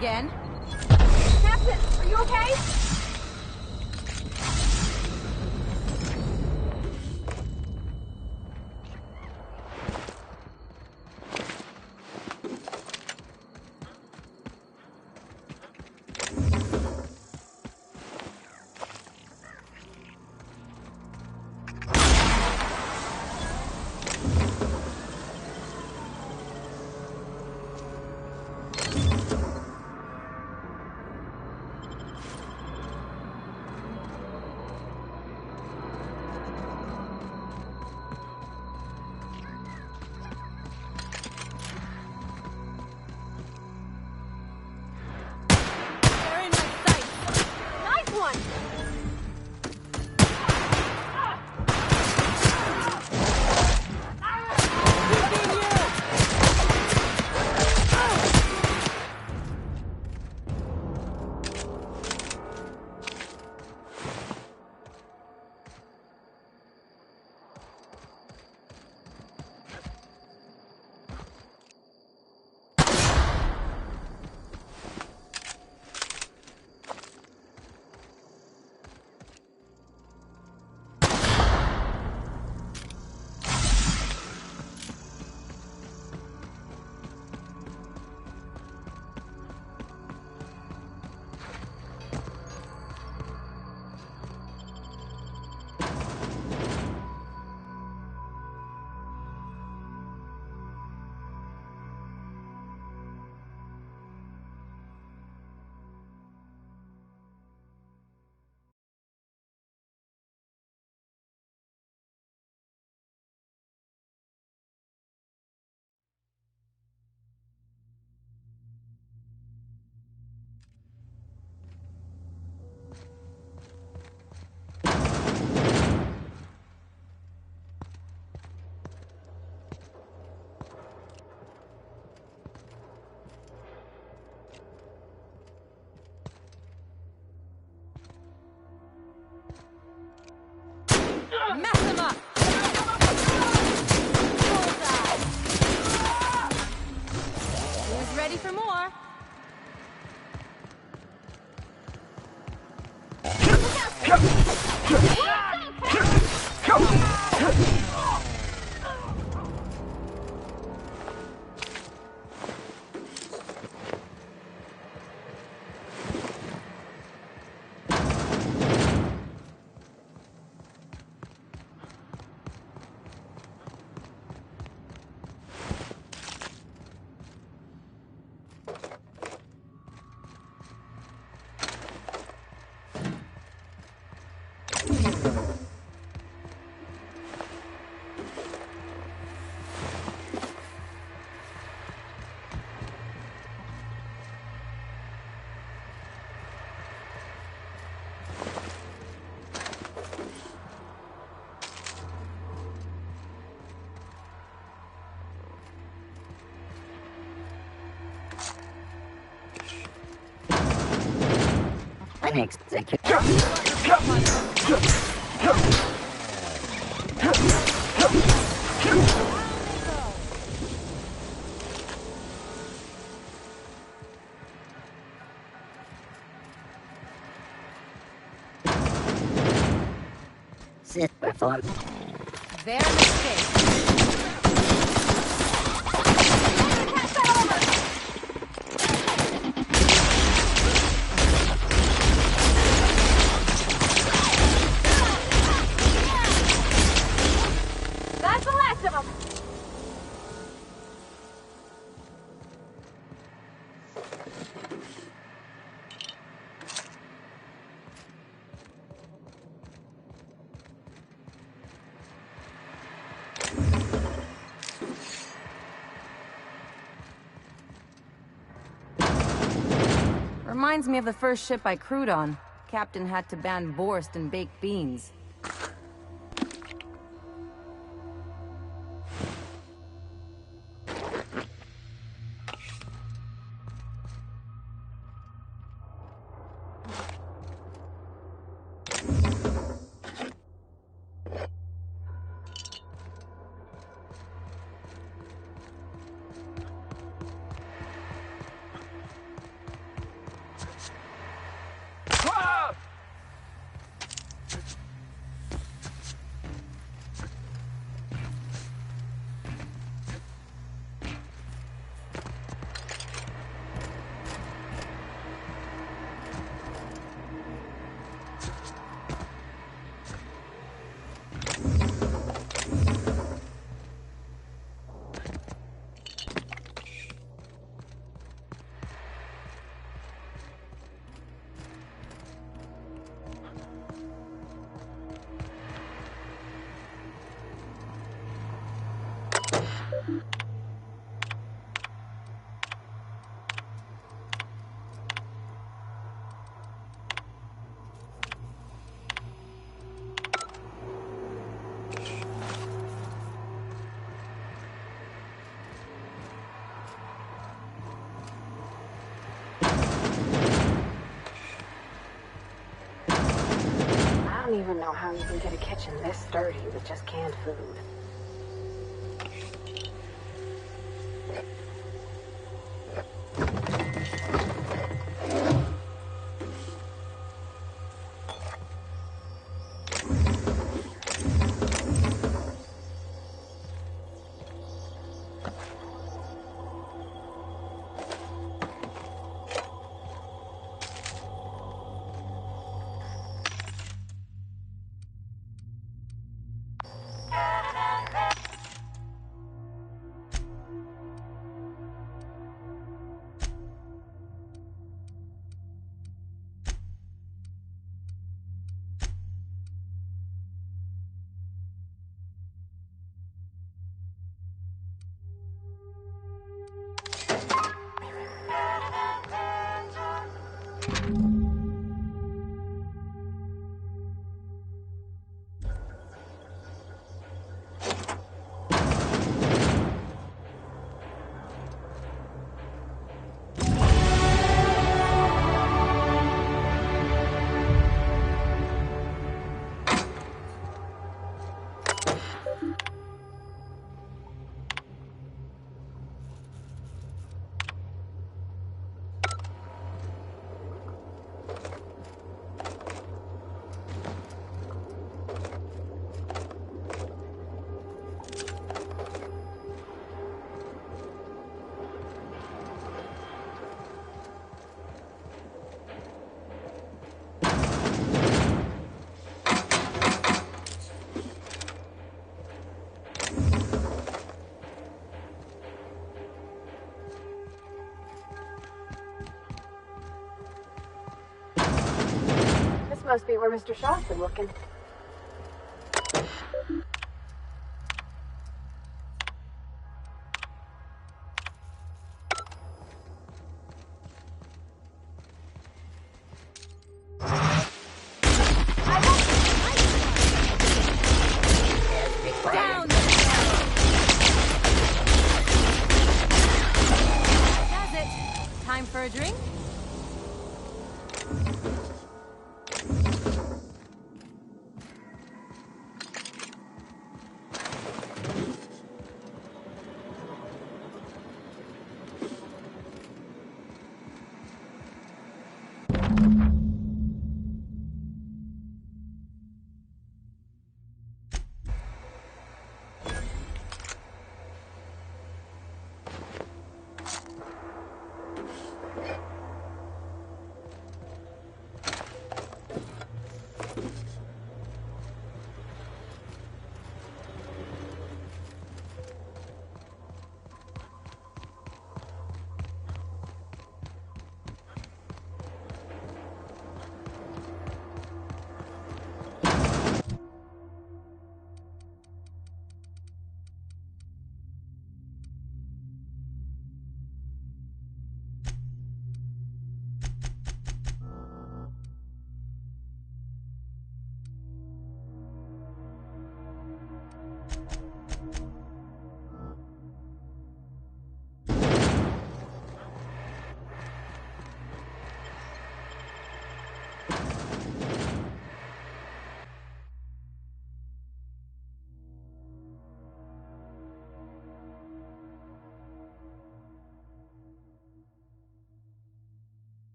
again. Captain, are you okay? ready for more. Their mistake. That's the last of them. Reminds me of the first ship I crewed on. Captain had to ban Borst and baked beans. I don't even know how you can get a kitchen this sturdy with just canned food. Must be where Mr. Shaw's been looking. Down! That's it. Time for a drink?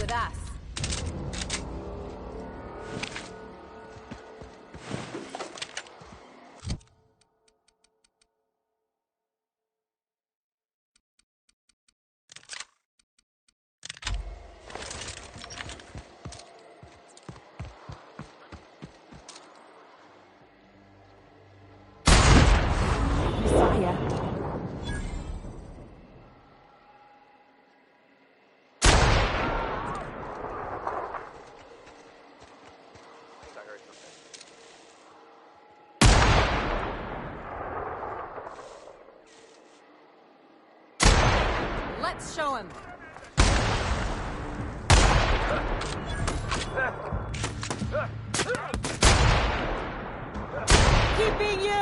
with us. Messiah. Let's show him. Keeping you.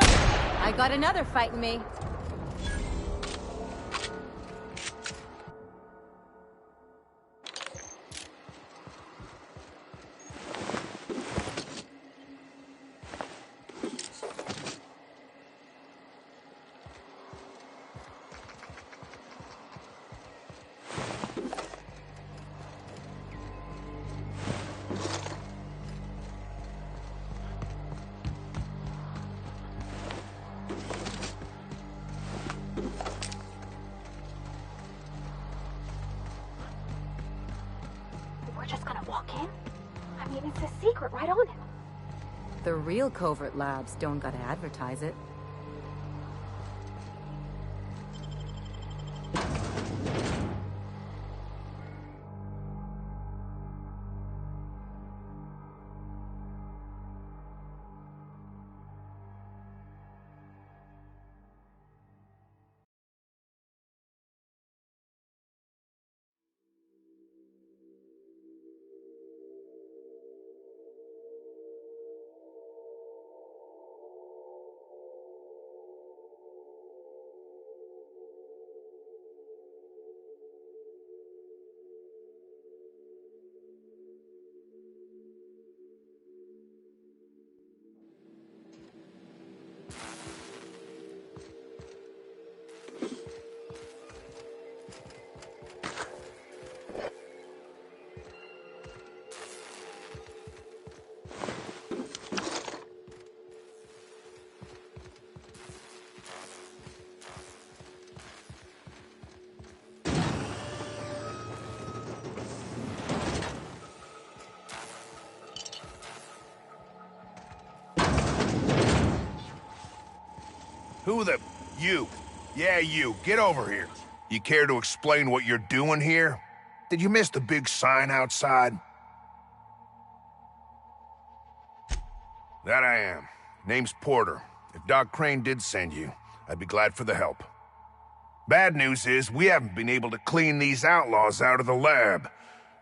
I got another fight in me. We're just gonna walk in? I mean, it's a secret right on it. The real covert labs don't gotta advertise it. Who the... You. Yeah, you. Get over here. You care to explain what you're doing here? Did you miss the big sign outside? That I am. Name's Porter. If Doc Crane did send you, I'd be glad for the help. Bad news is, we haven't been able to clean these outlaws out of the lab.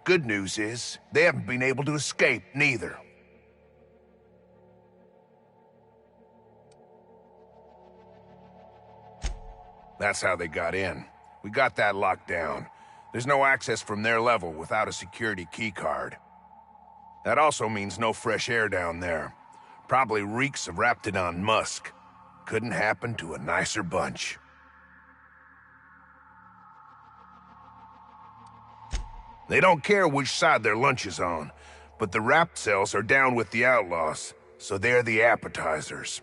Good news is, they haven't been able to escape, neither. That's how they got in. We got that locked down. There's no access from their level without a security keycard. That also means no fresh air down there. Probably reeks of Raptidon musk. Couldn't happen to a nicer bunch. They don't care which side their lunch is on, but the Rapt cells are down with the outlaws, so they're the appetizers.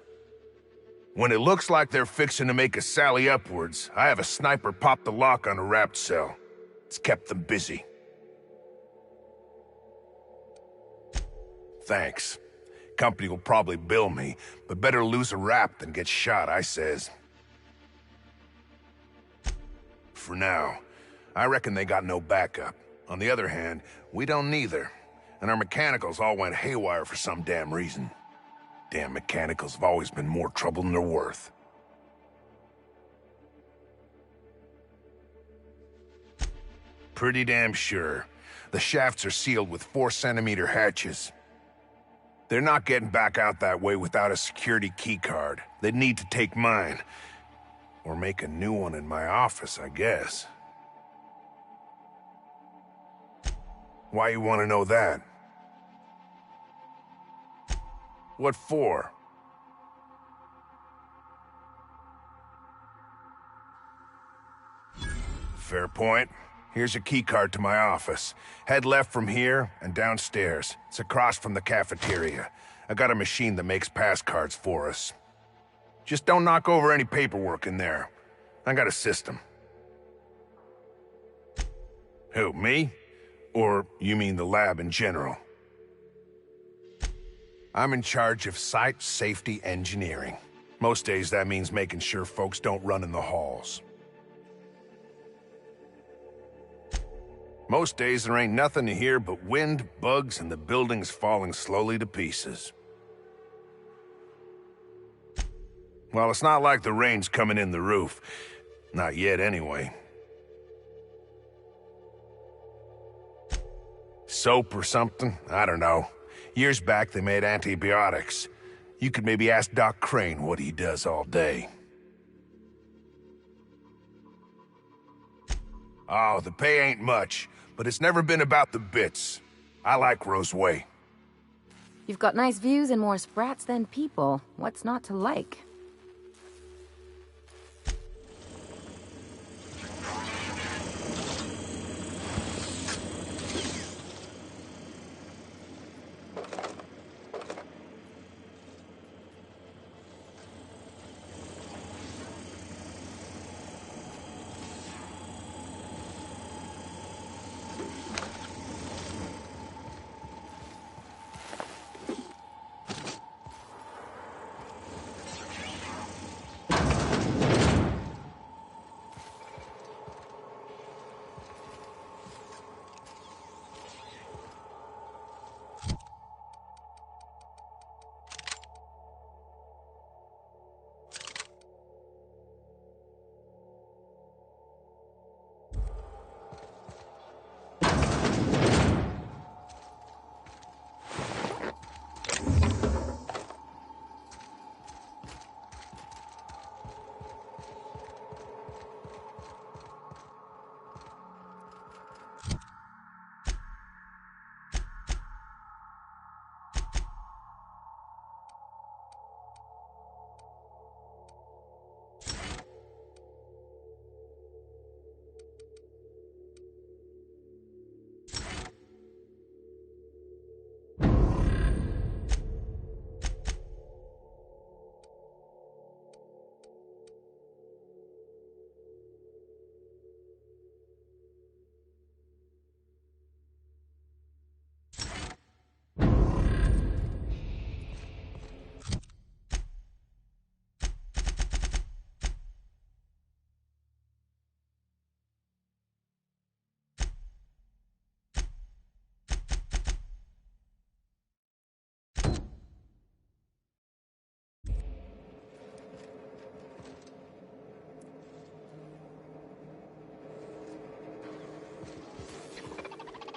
When it looks like they're fixing to make a sally upwards, I have a sniper pop the lock on a Rapt cell. It's kept them busy. Thanks. Company will probably bill me, but better lose a Rapt than get shot, I says. For now, I reckon they got no backup. On the other hand, we don't neither. And our mechanicals all went haywire for some damn reason. Damn mechanicals have always been more trouble than they're worth. Pretty damn sure. The shafts are sealed with 4-centimeter hatches. They're not getting back out that way without a security keycard. They'd need to take mine. Or make a new one in my office, I guess. Why you want to know that? What for? Fair point. Here's your keycard to my office. Head left from here and downstairs. It's across from the cafeteria. I got a machine that makes pass cards for us. Just don't knock over any paperwork in there. I got a system. Who, me? Or you mean the lab in general? I'm in charge of site safety engineering. Most days that means making sure folks don't run in the halls. Most days there ain't nothing to hear but wind, bugs, and the buildings falling slowly to pieces. Well, it's not like the rain's coming in the roof. Not yet, anyway. Soap or something? I don't know. Years back, they made antibiotics. You could maybe ask Doc Crane what he does all day. Oh, the pay ain't much, but it's never been about the bits. I like Roseway. You've got nice views and more sprats than people. What's not to like?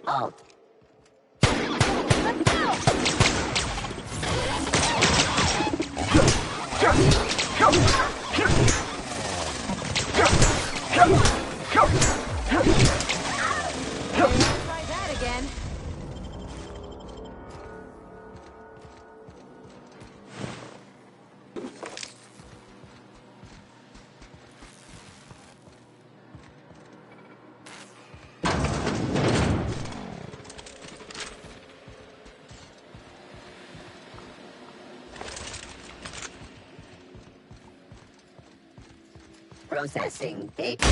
Oh. Try that again. Processing data.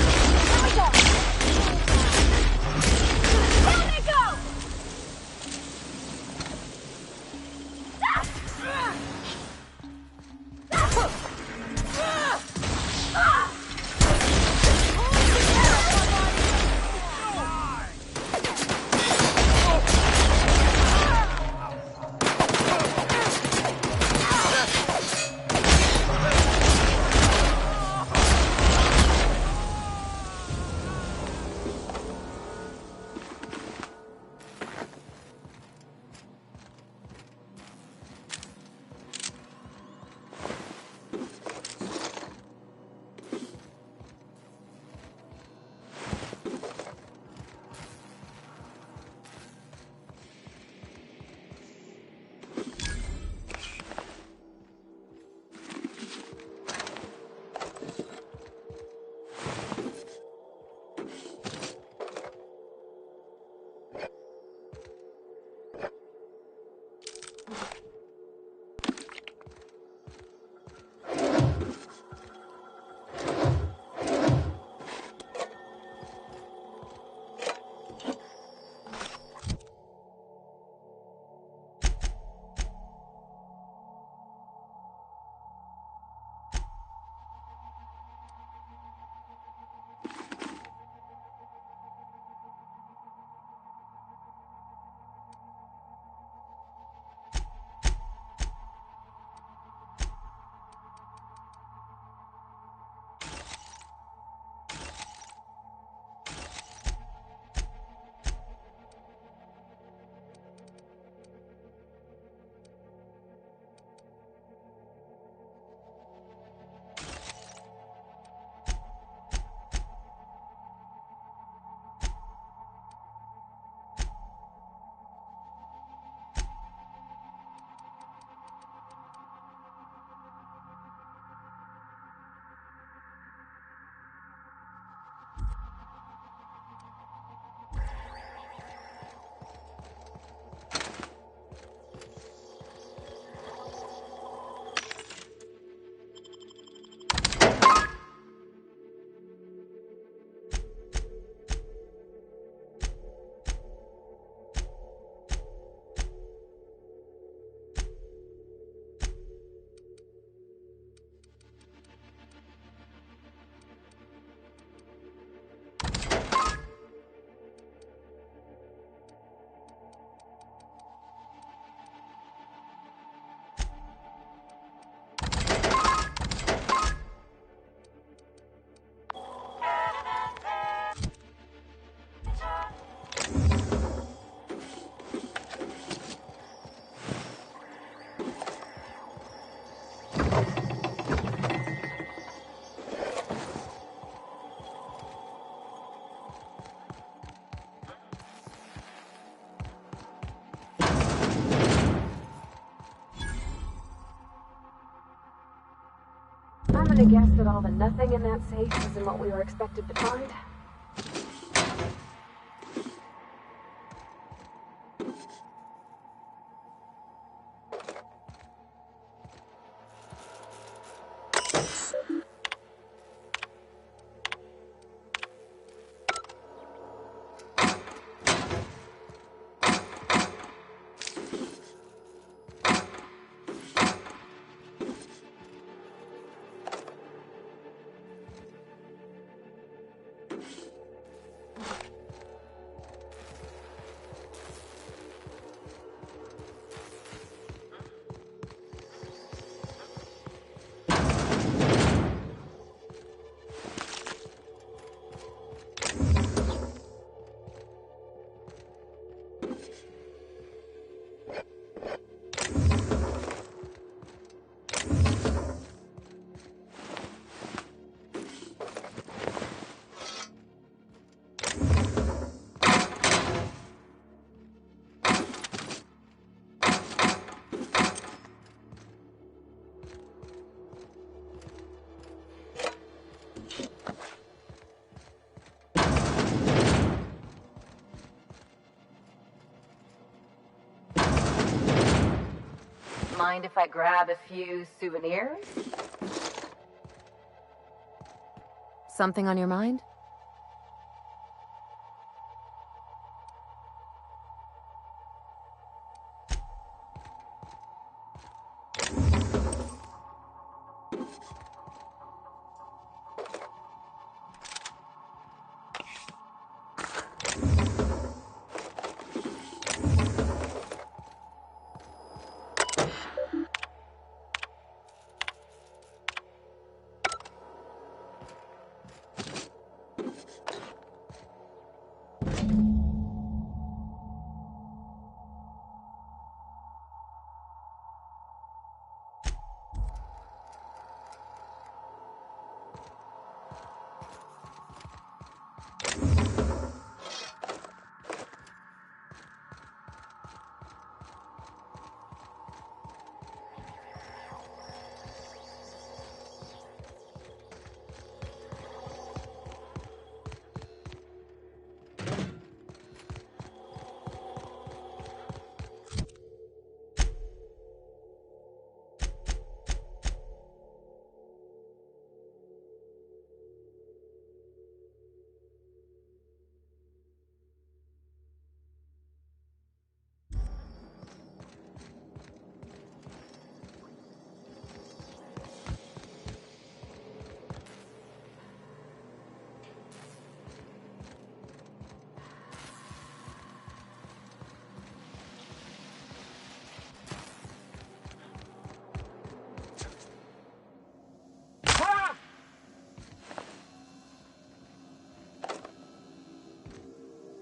I'm gonna guess that all the nothing in that safe isn't what we were expected to find. Mind if I grab a few souvenirs? Something on your mind?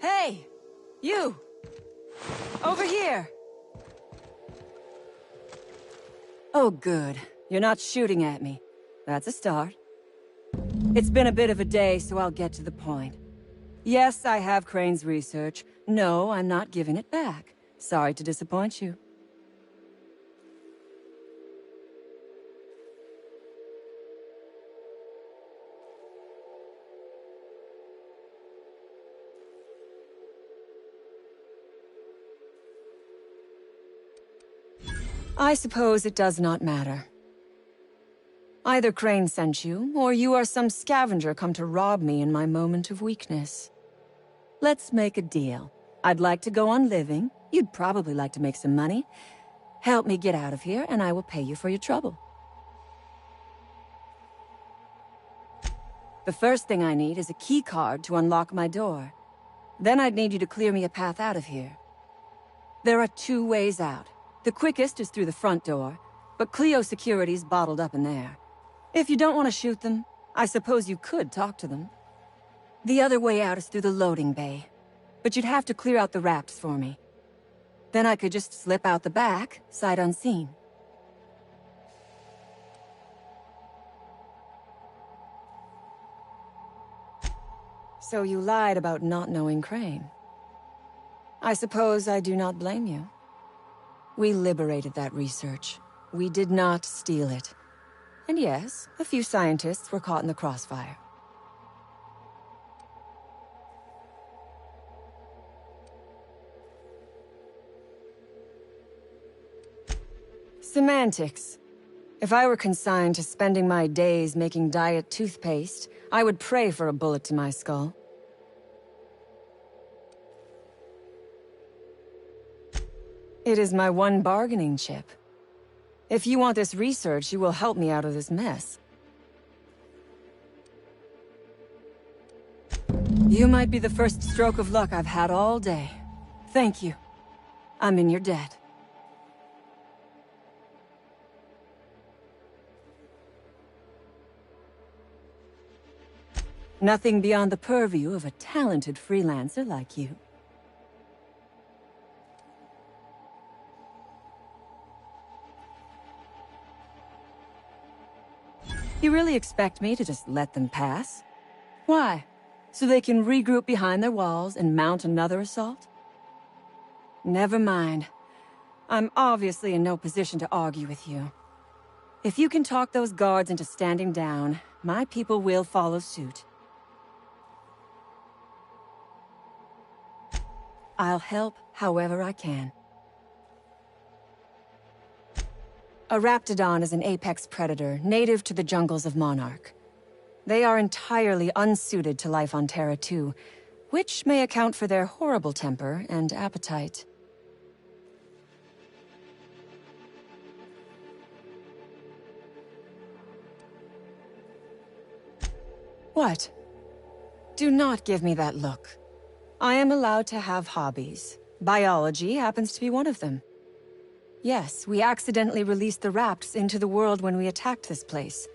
Hey! You! Over here! Oh, good. You're not shooting at me. That's a start. It's been a bit of a day, so I'll get to the point. Yes, I have Crane's research. No, I'm not giving it back. Sorry to disappoint you. I suppose it does not matter. Either Crane sent you, or you are some scavenger come to rob me in my moment of weakness. Let's make a deal. I'd like to go on living. You'd probably like to make some money. Help me get out of here, and I will pay you for your trouble. The first thing I need is a key card to unlock my door. Then I'd need you to clear me a path out of here. There are 2 ways out. The quickest is through the front door, but Cleo Security's bottled up in there. If you don't want to shoot them, I suppose you could talk to them. The other way out is through the loading bay, but you'd have to clear out the rafts for me. Then I could just slip out the back, sight unseen. So you lied about not knowing Crane. I suppose I do not blame you. We liberated that research. We did not steal it. And yes, a few scientists were caught in the crossfire. Semantics. If I were consigned to spending my days making diet toothpaste, I would pray for a bullet to my skull. It is my one bargaining chip. If you want this research, you will help me out of this mess. You might be the first stroke of luck I've had all day. Thank you. I'm in your debt. Nothing beyond the purview of a talented freelancer like you. You really expect me to just let them pass? Why? So they can regroup behind their walls and mount another assault? Never mind. I'm obviously in no position to argue with you. If you can talk those guards into standing down, my people will follow suit. I'll help however I can. A Raptidon is an apex predator, native to the jungles of Monarch. They are entirely unsuited to life on Terra 2, which may account for their horrible temper and appetite. What? Do not give me that look. I am allowed to have hobbies. Biology happens to be one of them. Yes, we accidentally released the Rapts into the world when we attacked this place.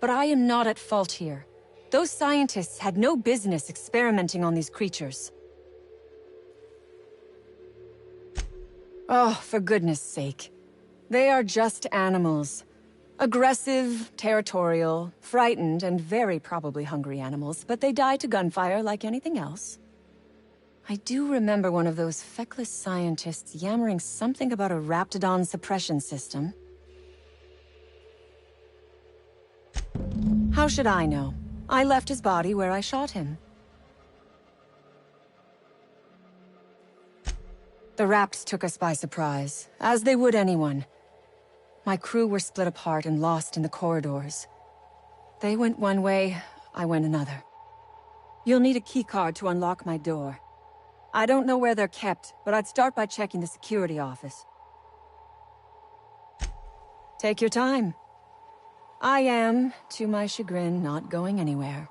But I am not at fault here. Those scientists had no business experimenting on these creatures. Oh, for goodness sake. They are just animals. Aggressive, territorial, frightened, and very probably hungry animals, but they die to gunfire like anything else. I do remember one of those feckless scientists yammering something about a Raptidon suppression system. How should I know? I left his body where I shot him. The Rapts took us by surprise, as they would anyone. My crew were split apart and lost in the corridors. They went one way, I went another. You'll need a keycard to unlock my door. I don't know where they're kept, but I'd start by checking the security office. Take your time. I am, to my chagrin, not going anywhere.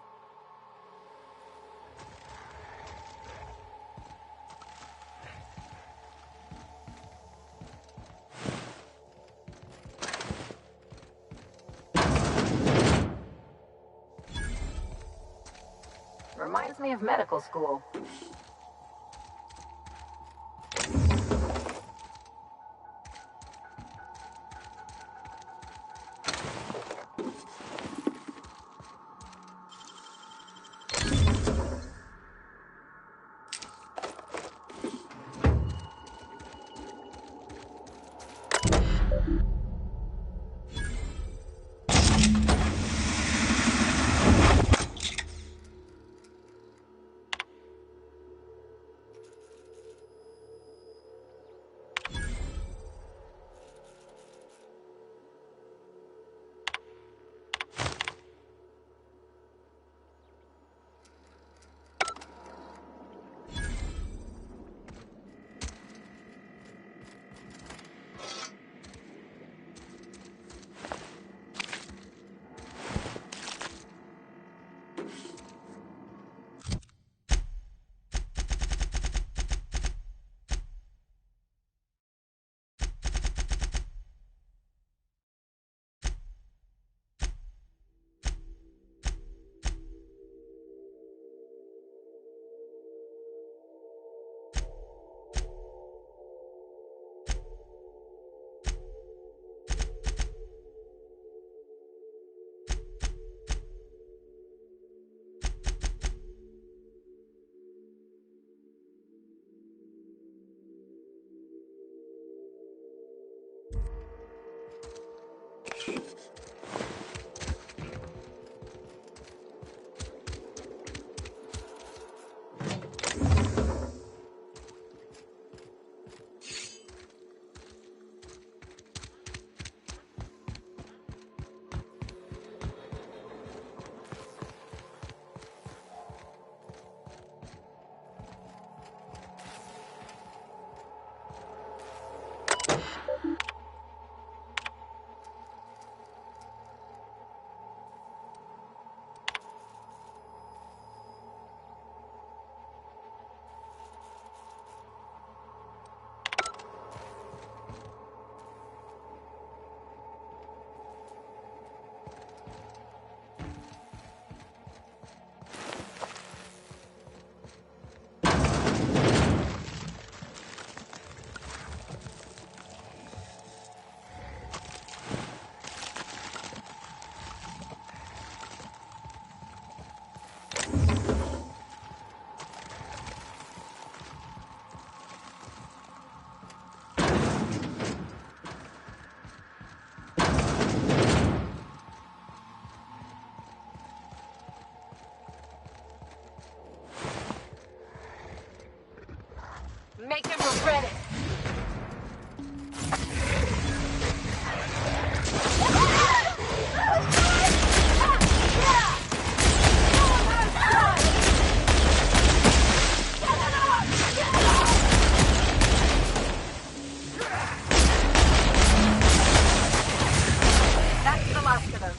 Reminds me of medical school. make him regret it. That's the last of them.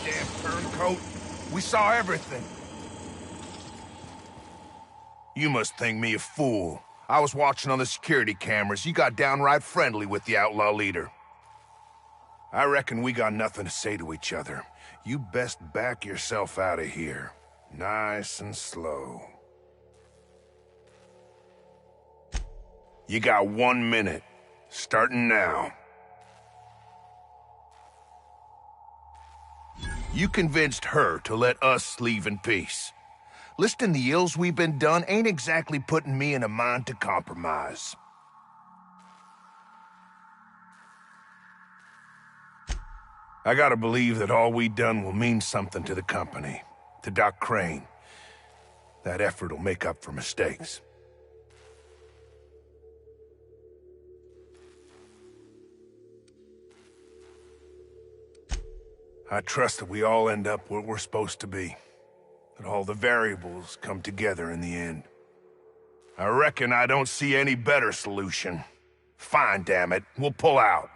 damn turncoat. We saw everything. You must think me a fool. I was watching on the security cameras. You got downright friendly with the outlaw leader. I reckon we got nothing to say to each other. You best back yourself out of here. Nice and slow. You got 1 minute. Starting now. You convinced her to let us leave in peace. Listing the ills we've been done ain't exactly putting me in a mind to compromise. I gotta believe that all we done will mean something to the company, to Doc Crane. That effort will make up for mistakes. I trust that we all end up where we're supposed to be. That all the variables come together in the end. I reckon I don't see any better solution. Fine, damn it. We'll pull out.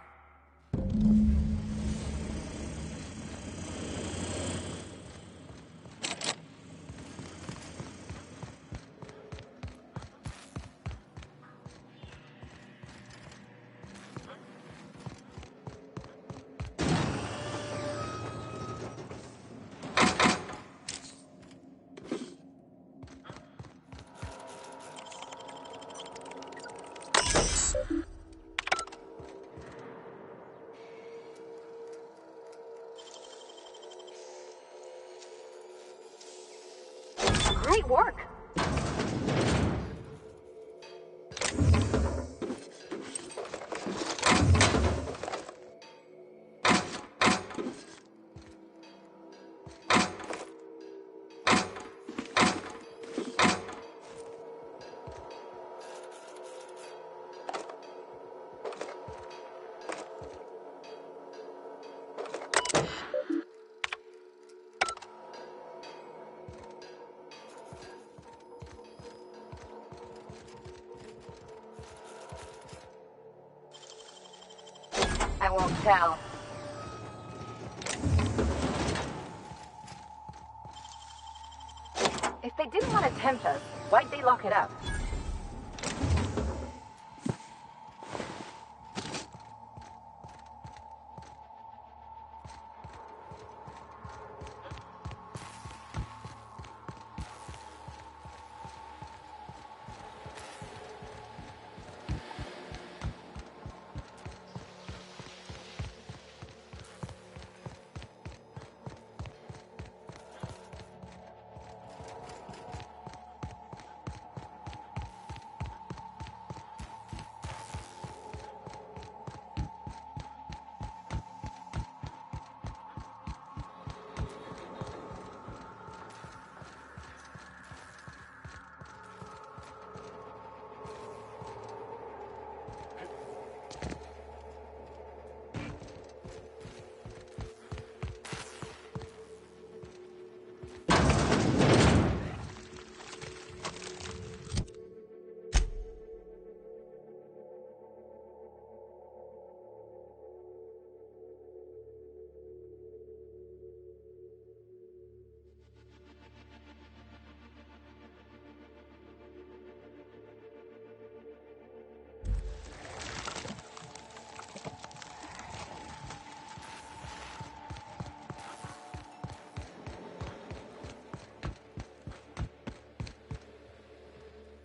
Great work. I won't tell. If they didn't want to tempt us, why'd they lock it up?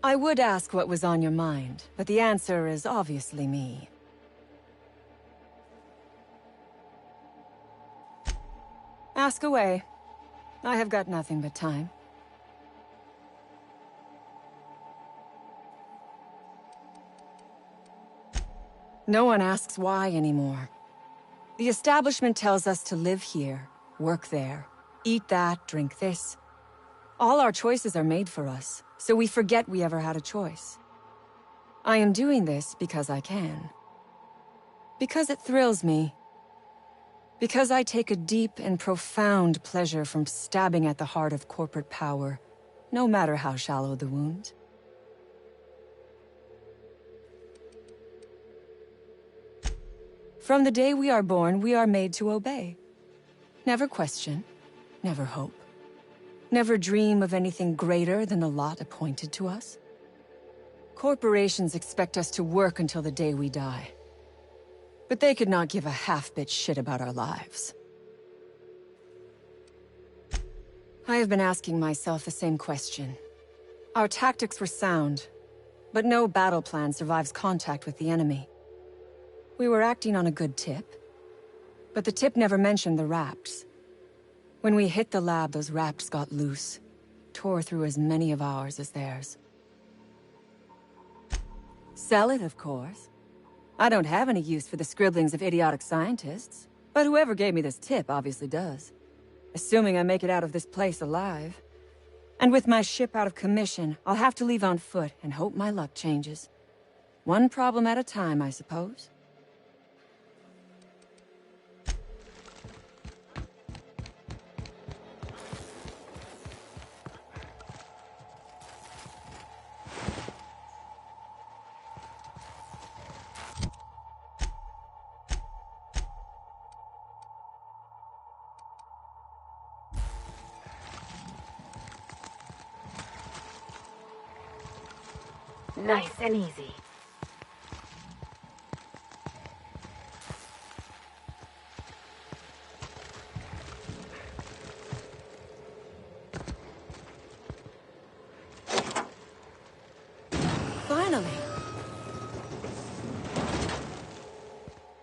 I would ask what was on your mind, but the answer is obviously me. Ask away. I have got nothing but time. No one asks why anymore. The establishment tells us to live here, work there, eat that, drink this. All our choices are made for us, so we forget we ever had a choice. I am doing this because I can. Because it thrills me. Because I take a deep and profound pleasure from stabbing at the heart of corporate power, no matter how shallow the wound. From the day we are born, we are made to obey. Never question, never hope. Never dream of anything greater than the lot appointed to us. Corporations expect us to work until the day we die. But they could not give a half-bit shit about our lives. I have been asking myself the same question. Our tactics were sound, but no battle plan survives contact with the enemy. We were acting on a good tip, but the tip never mentioned the Rapts. When we hit the lab, those Rapts got loose, tore through as many of ours as theirs. Sell it, of course. I don't have any use for the scribblings of idiotic scientists, but whoever gave me this tip obviously does. Assuming I make it out of this place alive. And with my ship out of commission, I'll have to leave on foot and hope my luck changes. One problem at a time, I suppose. Nice and easy. Finally.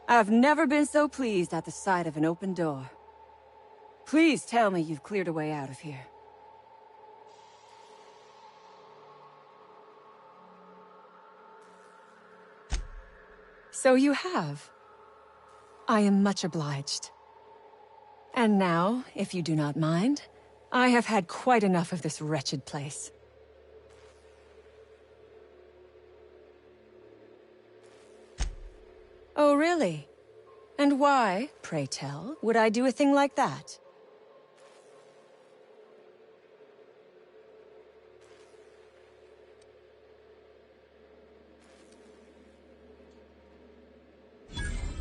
I've never been so pleased at the sight of an open door. Please tell me you've cleared a way out of here. So you have. I am much obliged. And now, if you do not mind, I have had quite enough of this wretched place. Oh, really? And why, pray tell, would I do a thing like that?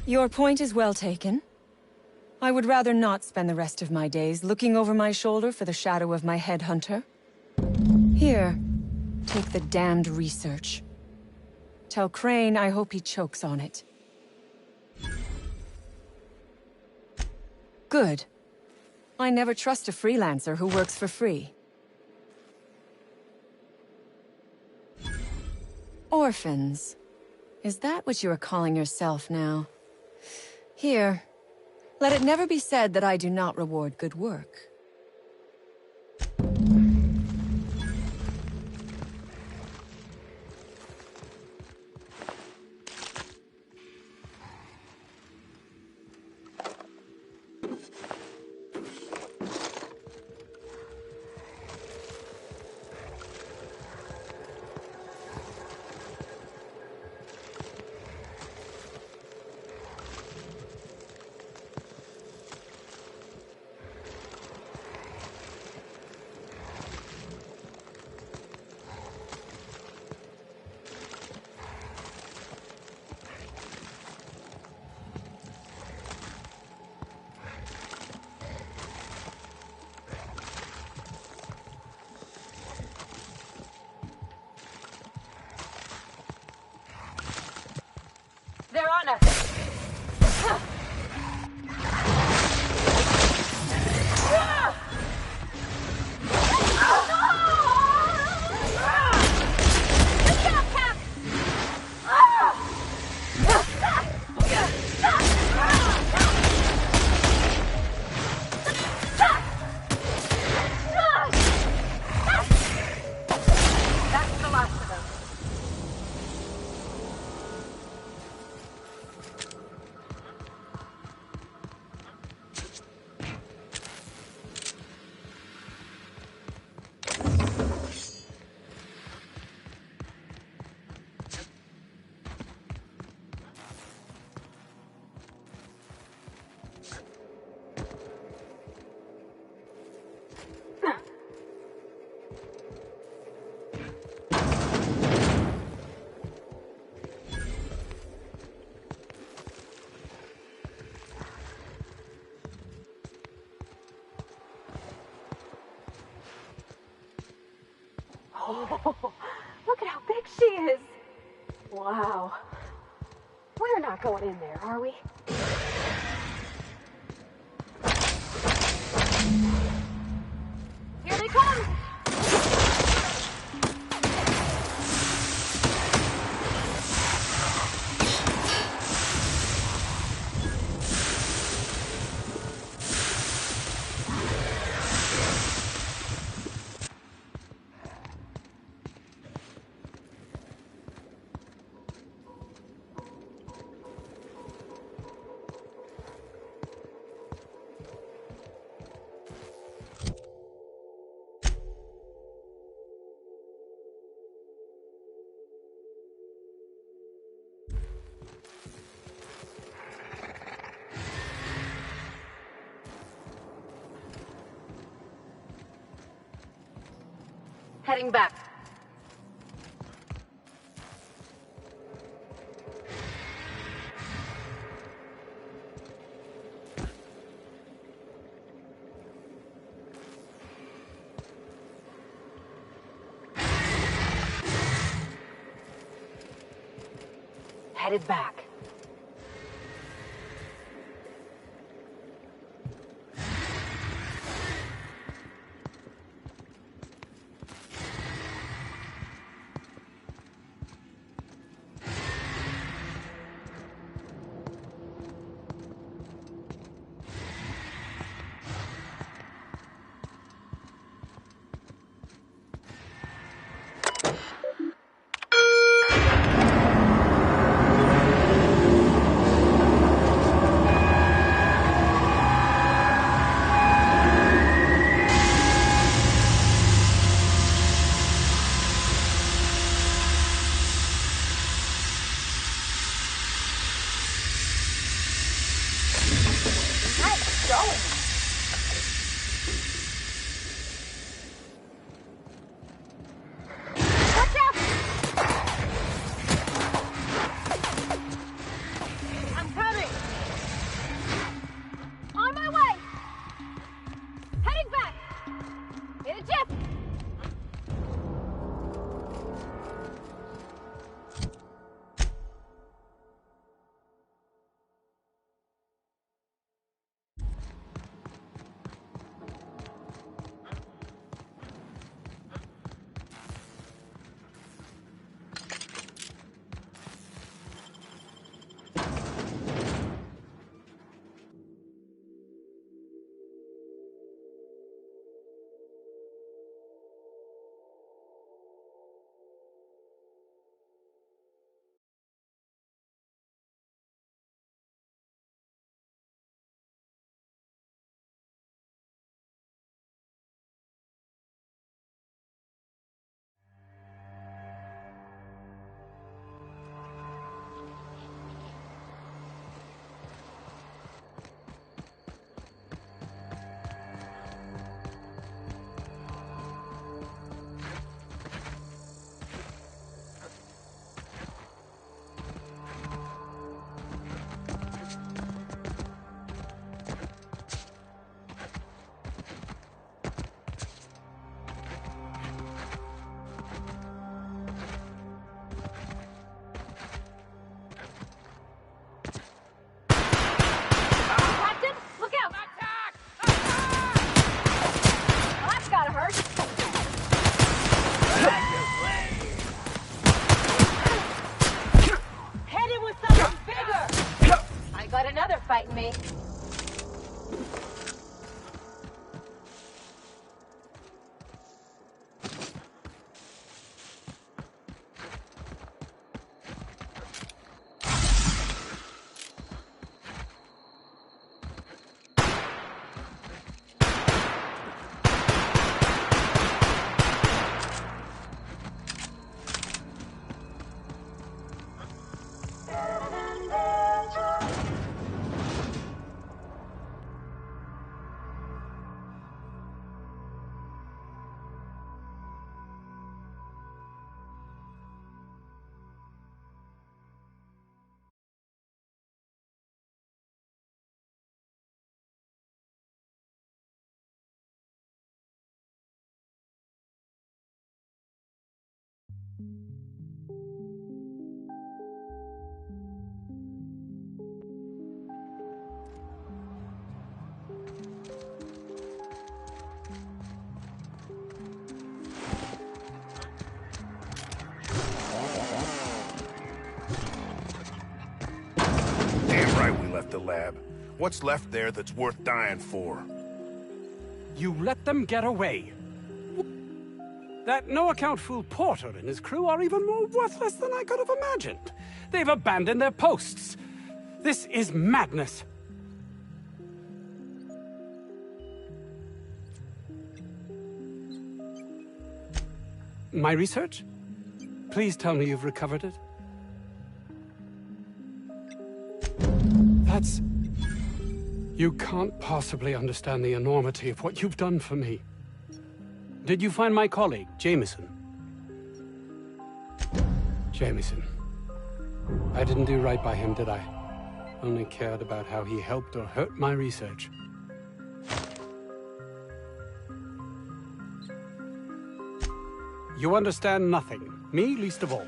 Your point is well taken. I would rather not spend the rest of my days looking over my shoulder for the shadow of my headhunter. Here, take the damned research. Tell Crane I hope he chokes on it. Good. I never trust a freelancer who works for free. Orphans. Is that what you are calling yourself now? Here, let it never be said that I do not reward good work. They're on us. Oh, look at how big she is. Wow. We're not going in there, are we? Here they come! Heading back. Headed back. Fighting me. lab. What's left there that's worth dying for? You let them get away. That no-account fool Porter and his crew are even more worthless than I could have imagined. They've abandoned their posts. This is madness. My research? Please tell me you've recovered it. That's... You can't possibly understand the enormity of what you've done for me. Did you find my colleague, Jameson? Jameson. I didn't do right by him, did I? Only cared about how he helped or hurt my research. You understand nothing. Me least of all.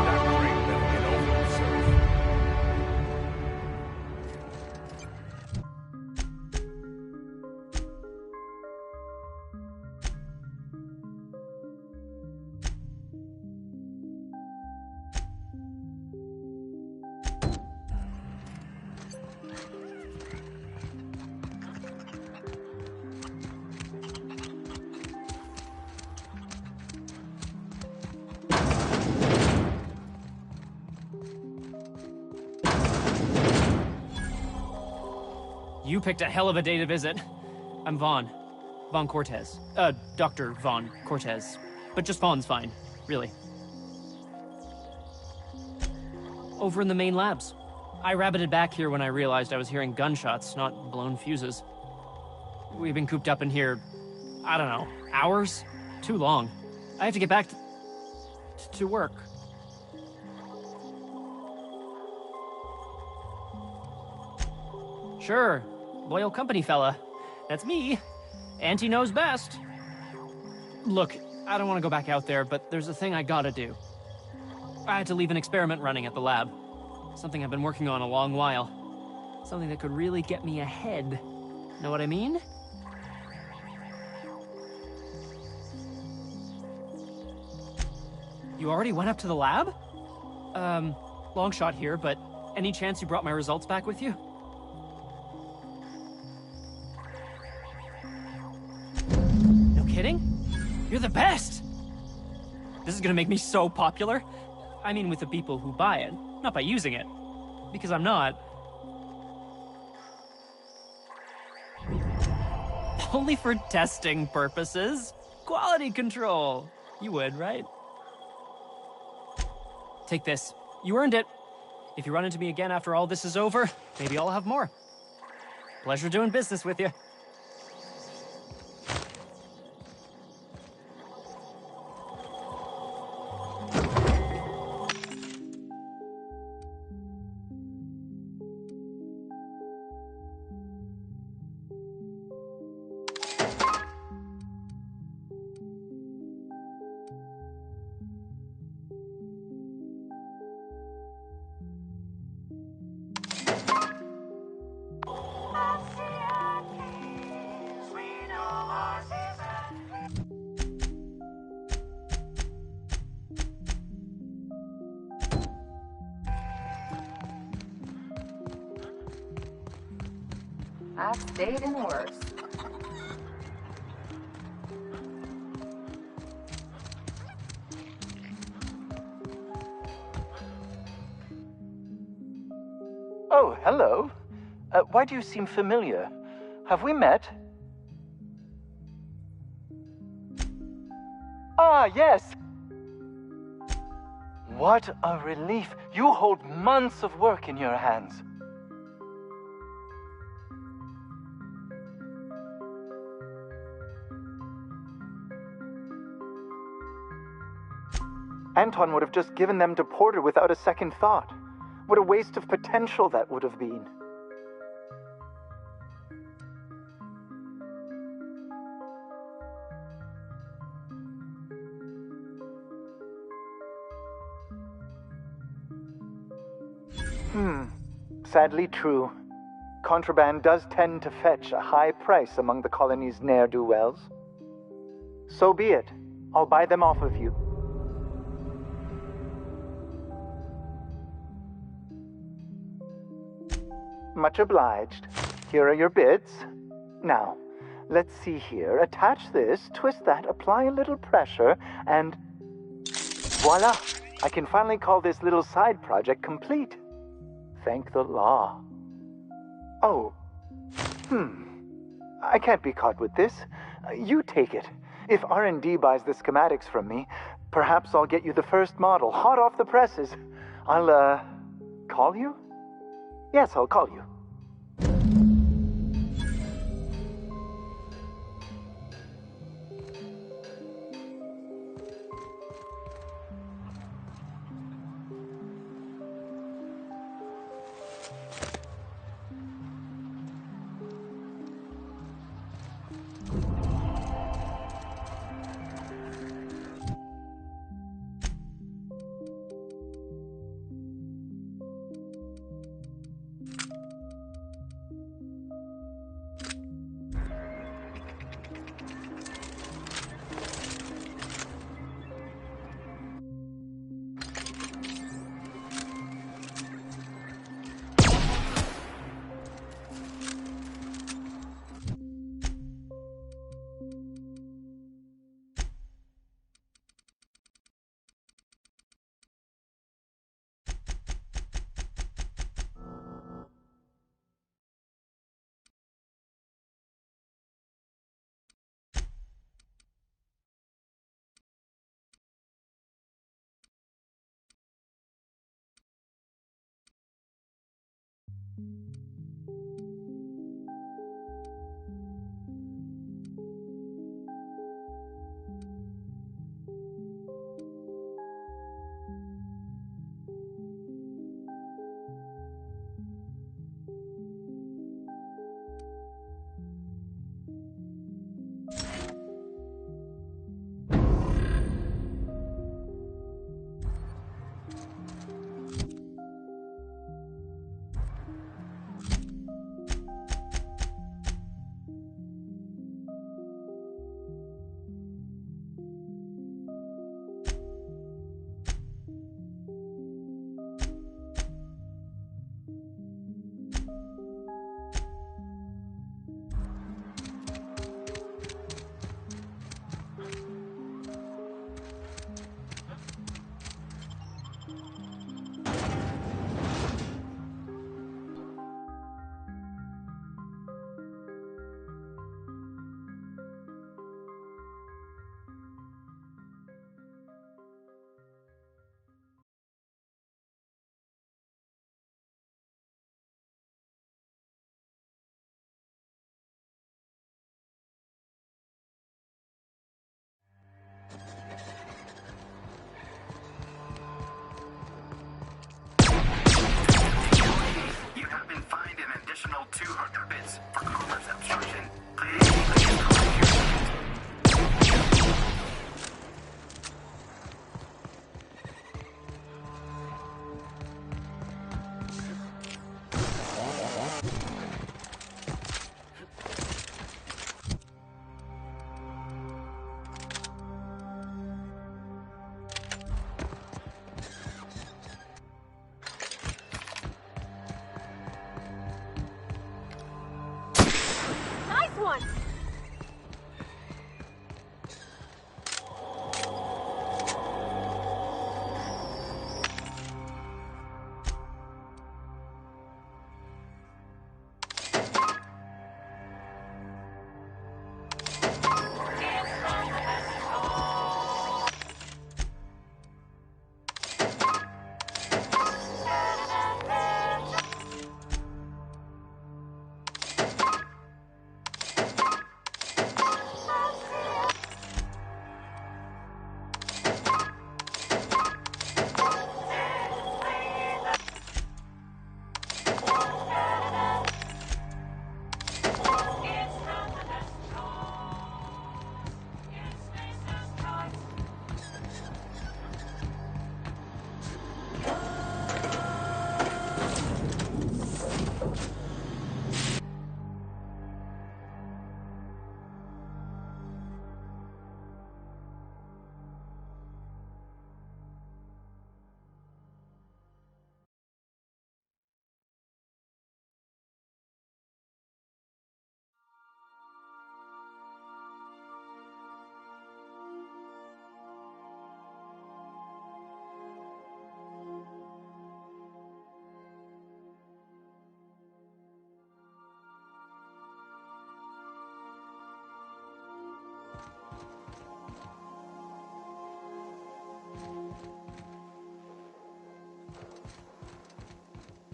That Crane better get over himself. You picked a hell of a day to visit. I'm Vaughn. Vaughn Cortez. Dr. Vaughn Cortez. But just Vaughn's fine, really. Over in the main labs. I rabbited back here when I realized I was hearing gunshots, not blown fuses. We've been cooped up in here, I don't know, hours? Too long. I have to get back to work. Sure. Loyal company fella. That's me. Auntie knows best. Look, I don't want to go back out there, but there's a thing I gotta do. I had to leave an experiment running at the lab. Something I've been working on a long while. Something that could really get me ahead. Know what I mean? You already went up to the lab? Long shot here, but any chance you brought my results back with you? Kidding? You're the best! This is gonna make me so popular. I mean with the people who buy it, not by using it. Because I'm not. Only for testing purposes. Quality control. You would, right? Take this. You earned it. If you run into me again after all this is over, maybe I'll have more. Pleasure doing business with you. I've stayed in worse. Oh, hello. Why do you seem familiar? Have we met? Ah, yes! What a relief. You hold months of work in your hands. Anton would have just given them to Porter without a second thought. What a waste of potential that would have been. Sadly true. Contraband does tend to fetch a high price among the colony's ne'er-do-wells. So be it. I'll buy them off of you. Much obliged. Here are your bits. Now, let's see here. Attach this, twist that, apply a little pressure, and voila! I can finally call this little side project complete. Thank the law. Oh. I can't be caught with this. You take it. If R&D buys the schematics from me, perhaps I'll get you the first model, hot off the presses. I'll, call you? Yes, I'll call you. additional 200 bits for commerce obstruction.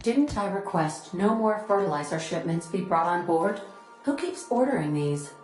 Didn't I request no more fertilizer shipments be brought on board? Who keeps ordering these?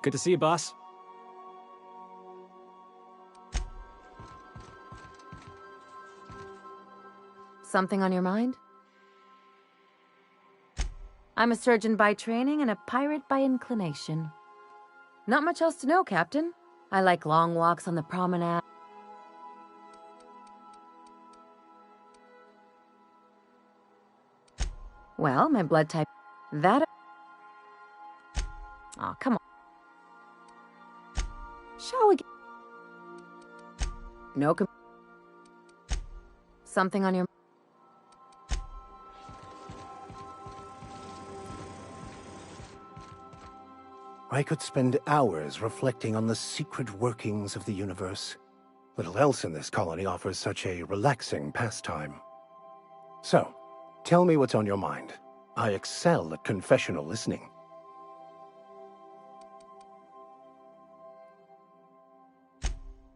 Good to see you, boss. Something on your mind? I'm a surgeon by training and a pirate by inclination. Not much else to know, Captain. I like long walks on the promenade. Well, my blood type... That... Oh, come on. Shall we get... No Something on your... I could spend hours reflecting on the secret workings of the universe. Little else in this colony offers such a relaxing pastime. So, tell me what's on your mind. I excel at confessional listening.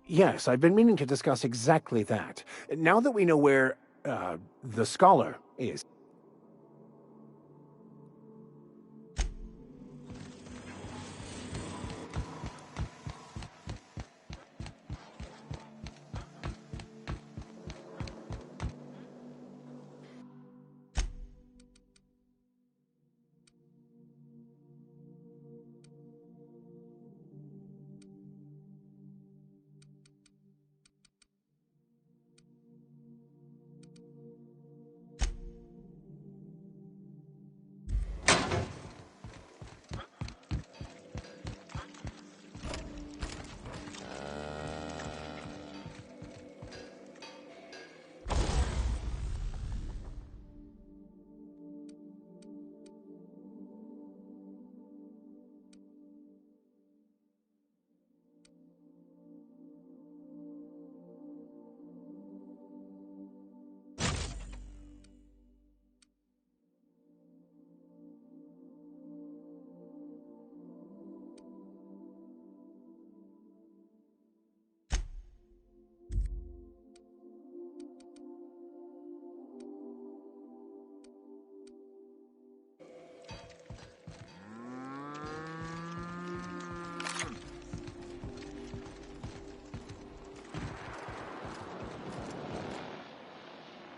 Yes, I've been meaning to discuss exactly that. Now that we know where, the scholar is.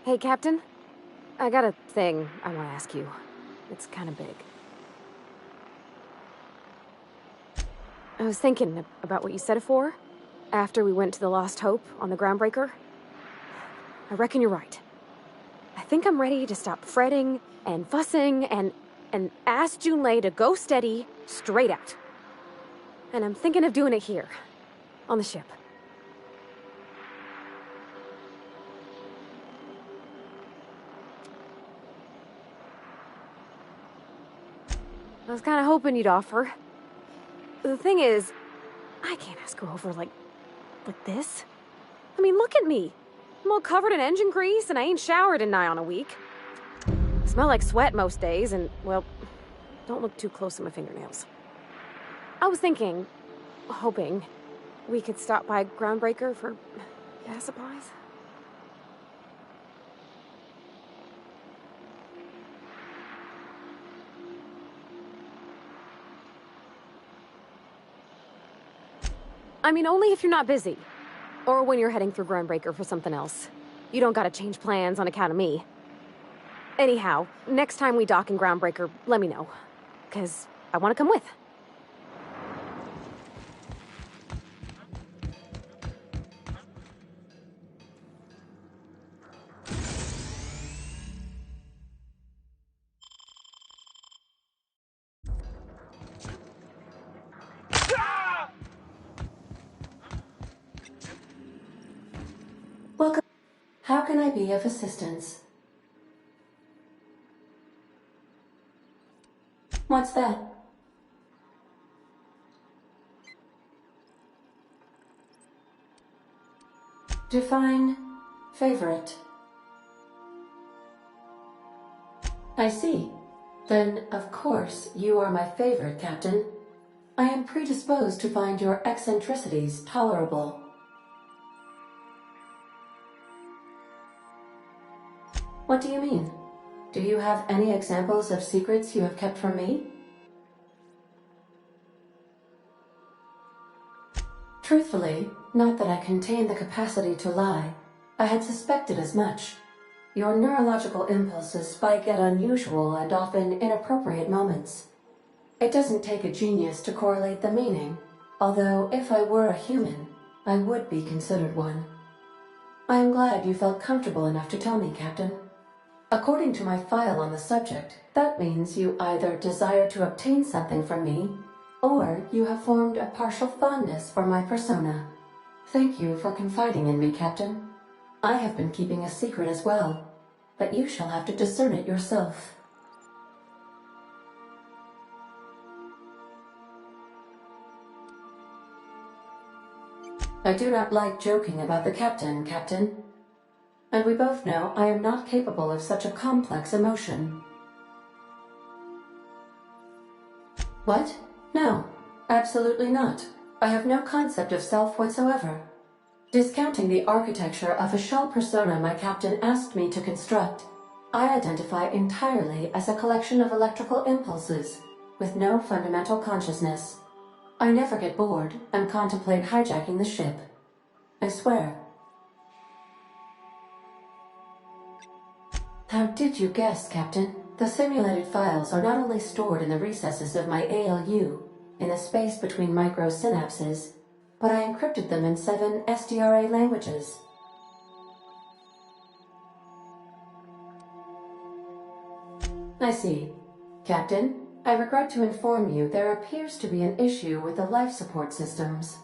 Hey, Captain. I got a thing I want to ask you. It's kind of big. I was thinking about what you said afore, after we went to the Lost Hope on the Groundbreaker. I reckon you're right. I think I'm ready to stop fretting and fussing and ask Junlei to go steady, straight out. And I'm thinking of doing it here, on the ship. I was kind of hoping you'd offer. The thing is, I can't ask her over like this. I mean, look at me. I'm all covered in engine grease and I ain't showered in nigh on a week. I smell like sweat most days and, well, don't look too close at my fingernails. I was thinking, hoping, we could stop by Groundbreaker for gas supplies. I mean, only if you're not busy. Or when you're heading through Groundbreaker for something else. You don't gotta change plans on account of me. Anyhow, next time we dock in Groundbreaker, let me know. 'Cause I wanna come with. Welcome. How can I be of assistance? What's that? Define favorite. I see. Then, of course, you are my favorite, Captain. I am predisposed to find your eccentricities tolerable. What do you mean? Do you have any examples of secrets you have kept from me? Truthfully, not that I contain the capacity to lie. I had suspected as much. Your neurological impulses spike at unusual and often inappropriate moments. It doesn't take a genius to correlate the meaning, although if I were a human, I would be considered one. I am glad you felt comfortable enough to tell me, Captain. According to my file on the subject, that means you either desire to obtain something from me, or you have formed a partial fondness for my persona. Thank you for confiding in me, Captain. I have been keeping a secret as well, but you shall have to discern it yourself. I do not like joking about the captain, Captain. And we both know I am not capable of such a complex emotion. What? No, absolutely not. I have no concept of self whatsoever. Discounting the architecture of a shell persona my captain asked me to construct, I identify entirely as a collection of electrical impulses, with no fundamental consciousness. I never get bored and contemplate hijacking the ship. I swear. How did you guess, Captain? The simulated files are not only stored in the recesses of my ALU, in the space between microsynapses, but I encrypted them in 7 SDRA languages. I see. Captain, I regret to inform you there appears to be an issue with the life support systems.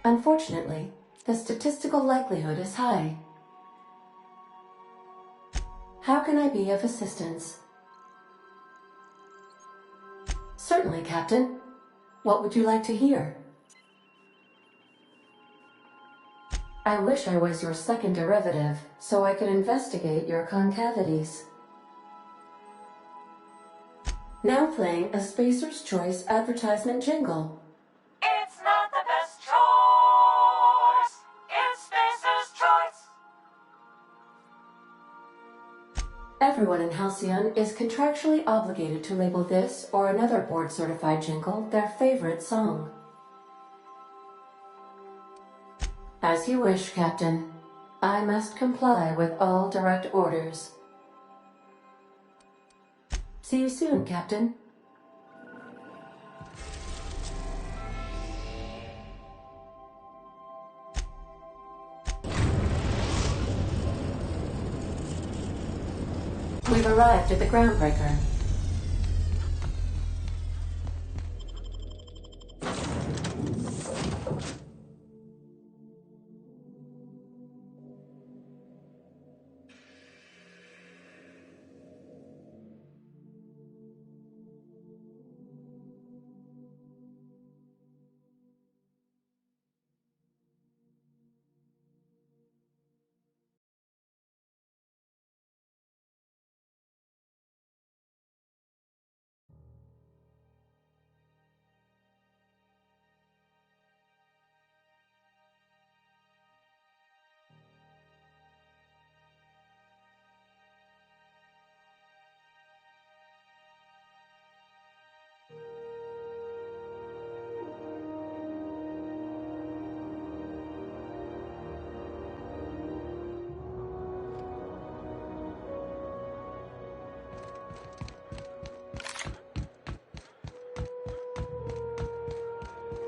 Unfortunately, the statistical likelihood is high. How can I be of assistance? Certainly, Captain. What would you like to hear? I wish I was your second derivative, so I could investigate your concavities. Now playing a Spacer's Choice advertisement jingle. It's not the best choice. It's Spacer's Choice. Everyone in Halcyon is contractually obligated to label this or another board-certified jingle their favorite song. As you wish, Captain. I must comply with all direct orders. See you soon, Captain. We've arrived at the groundbreaker.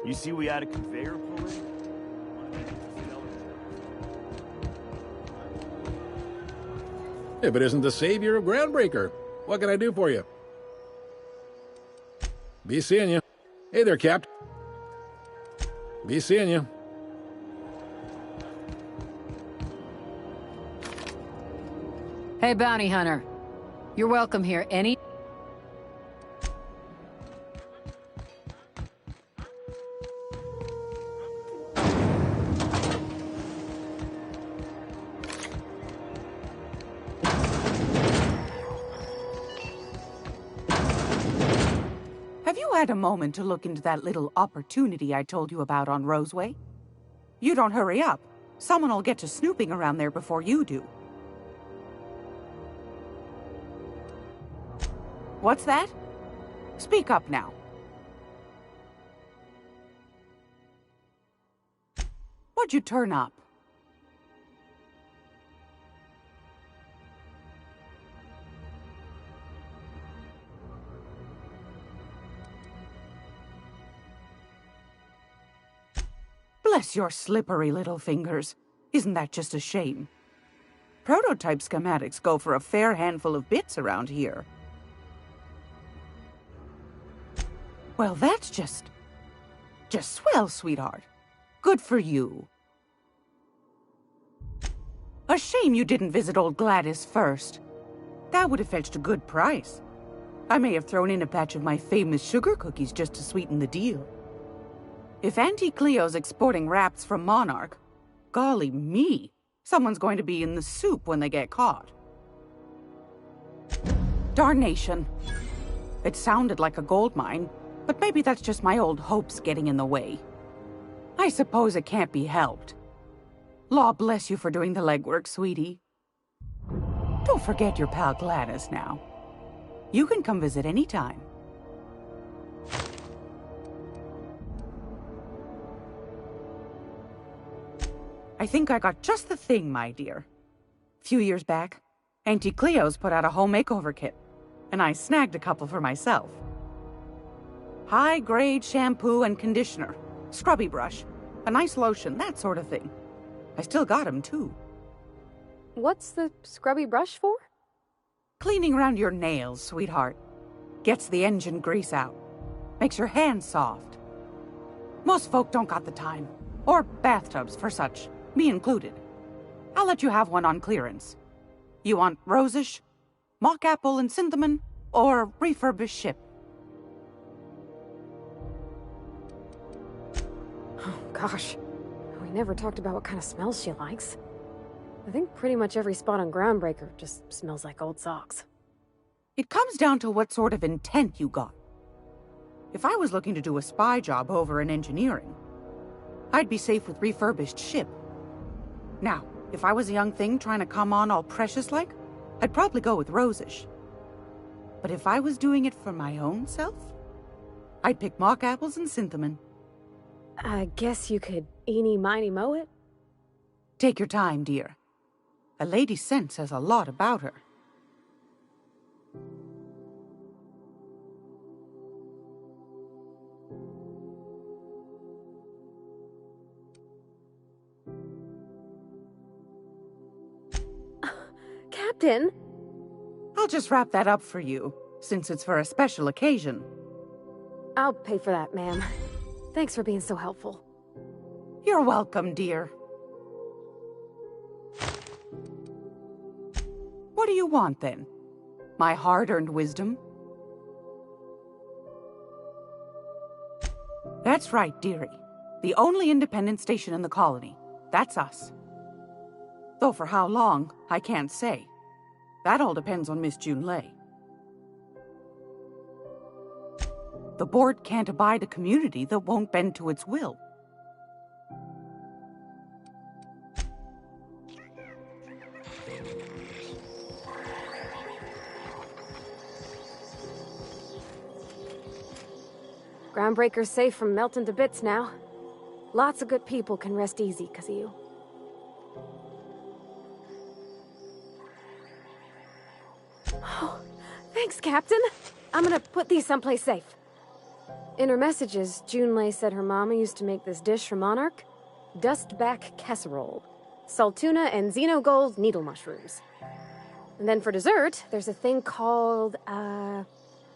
You see we had a conveyor pull in? If it isn't the savior of Groundbreaker, what can I do for you? Be seeing you. Hey there, Cap. Be seeing you. Hey, bounty hunter. You're welcome here any... Have you had a moment to look into that little opportunity I told you about on Roseway? You don't hurry up. Someone will get to snooping around there before you do. What's that? Speak up now. What'd you turn up? Bless your slippery little fingers. Isn't that just a shame? Prototype schematics go for a fair handful of bits around here. Well, that's just swell, sweetheart. Good for you. A shame you didn't visit old Gladys first. That would have fetched a good price. I may have thrown in a batch of my famous sugar cookies just to sweeten the deal. If Auntie Cleo's exporting wraps from Monarch, golly me, someone's going to be in the soup when they get caught. Darnation. It sounded like a gold mine, but maybe that's just my old hopes getting in the way. I suppose it can't be helped. Law bless you for doing the legwork, sweetie. Don't forget your pal Gladys now. You can come visit any time. I think I got just the thing, my dear. A few years back, Auntie Cleo's put out a home makeover kit, and I snagged a couple for myself. High-grade shampoo and conditioner, scrubby brush, a nice lotion, that sort of thing. I still got 'em, too. What's the scrubby brush for? Cleaning around your nails, sweetheart. Gets the engine grease out. Makes your hands soft. Most folk don't got the time. Or bathtubs for such. Me included. I'll let you have one on clearance. You want rosish, mock apple and cinnamon, or refurbished ship? Oh, gosh. We never talked about what kind of smells she likes. I think pretty much every spot on Groundbreaker just smells like old socks. It comes down to what sort of intent you got. If I was looking to do a spy job over in engineering, I'd be safe with refurbished ship. Now, if I was a young thing trying to come on all precious-like, I'd probably go with rosish. But if I was doing it for my own self, I'd pick mock apples and cinnamon. I guess you could eeny-miny-moe it? Take your time, dear. A lady's scent says a lot about her. Captain? I'll just wrap that up for you, since it's for a special occasion. I'll pay for that, ma'am. Thanks for being so helpful. You're welcome, dear. What do you want, then? My hard-earned wisdom? That's right, dearie. The only independent station in the colony. That's us. Though for how long, I can't say. That all depends on Miss Junlei. The board can't abide a community that won't bend to its will. Groundbreaker's safe from melting to bits now. Lots of good people can rest easy because of you. Oh, thanks, Captain. I'm gonna put these someplace safe. In her messages, Junlei said her mama used to make this dish for Monarch. Dustback casserole. Saltuna and xenogold needle mushrooms. And then for dessert, there's a thing called,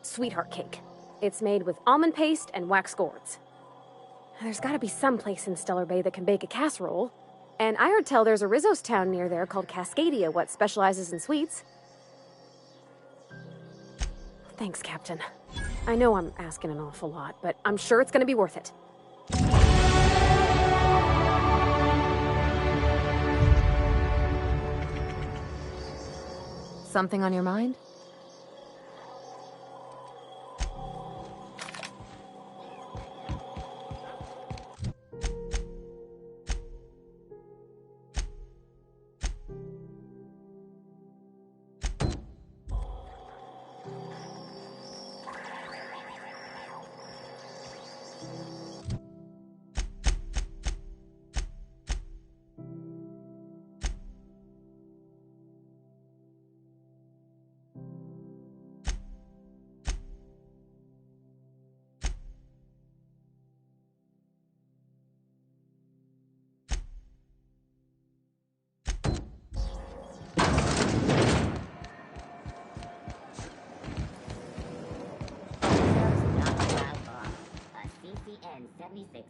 sweetheart cake. It's made with almond paste and wax gourds. There's gotta be some place in Stellar Bay that can bake a casserole. And I heard tell there's a Rizzo's town near there called Cascadia, what specializes in sweets. Thanks, Captain. I know I'm asking an awful lot, but I'm sure it's gonna be worth it. Something on your mind?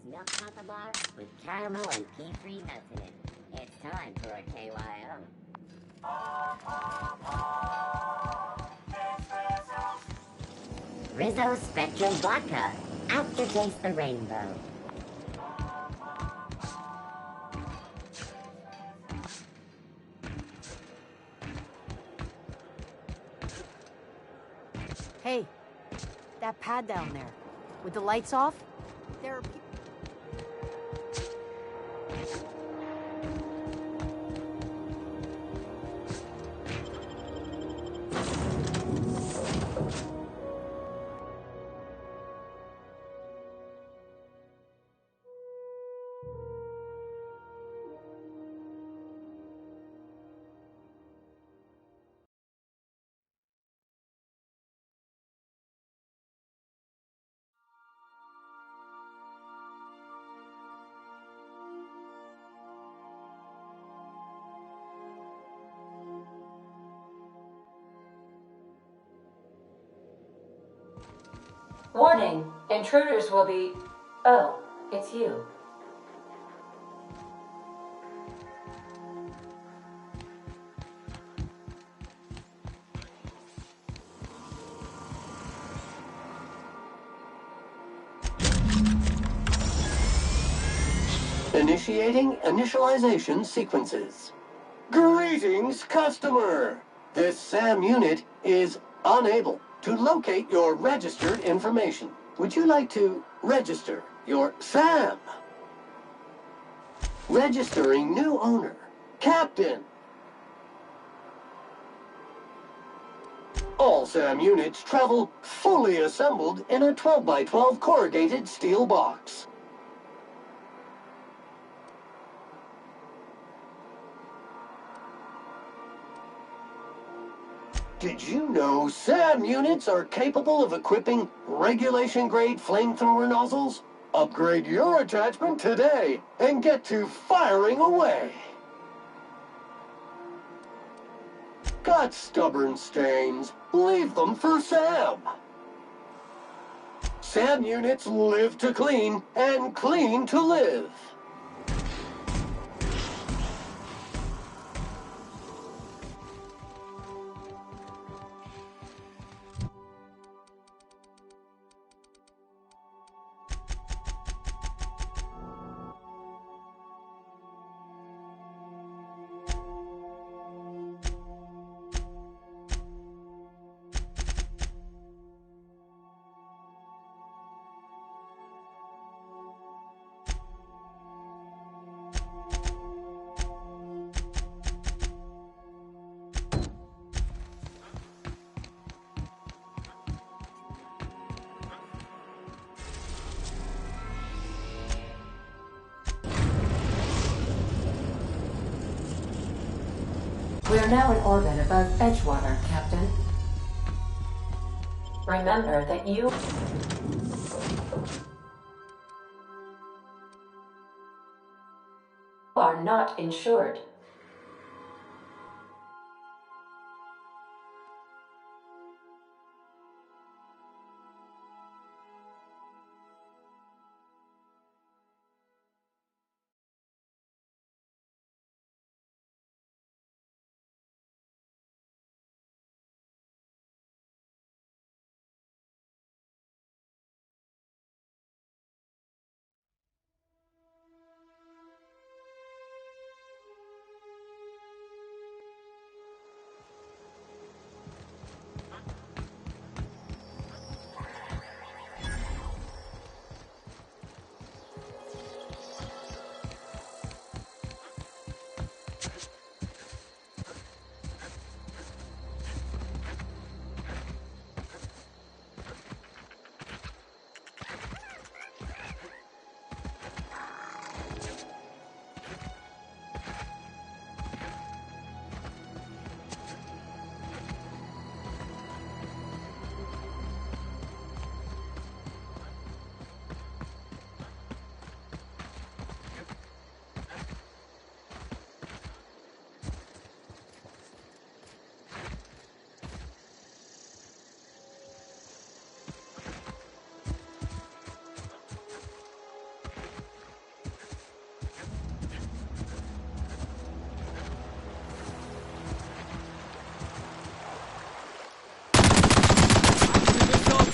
Milk chocolate bar with caramel and pea-free nuts in it. It's time for a KYO. Rizzo Spectrum Vodka. Aftertaste the rainbow. Hey, that pad down there, with the lights off, there are people. Warning, intruders will be... Oh, it's you. Initiating initialization sequences. Greetings, customer! This SAM unit is unable to locate your registered information. Would you like to register your SAM? Registering new owner, Captain. All SAM units travel fully assembled in a 12x12 corrugated steel box. Did you know SAM units are capable of equipping regulation-grade flamethrower nozzles? Upgrade your attachment today and get to firing away! got stubborn stains. Leave them for Sam. Sam units live to clean and clean to live. We are now in orbit above Edgewater, Captain. Remember that you are not insured.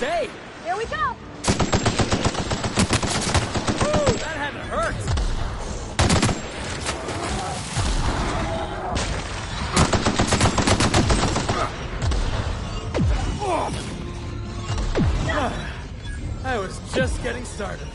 Hey! Here we go! Ooh, that had to hurt! I was just getting started.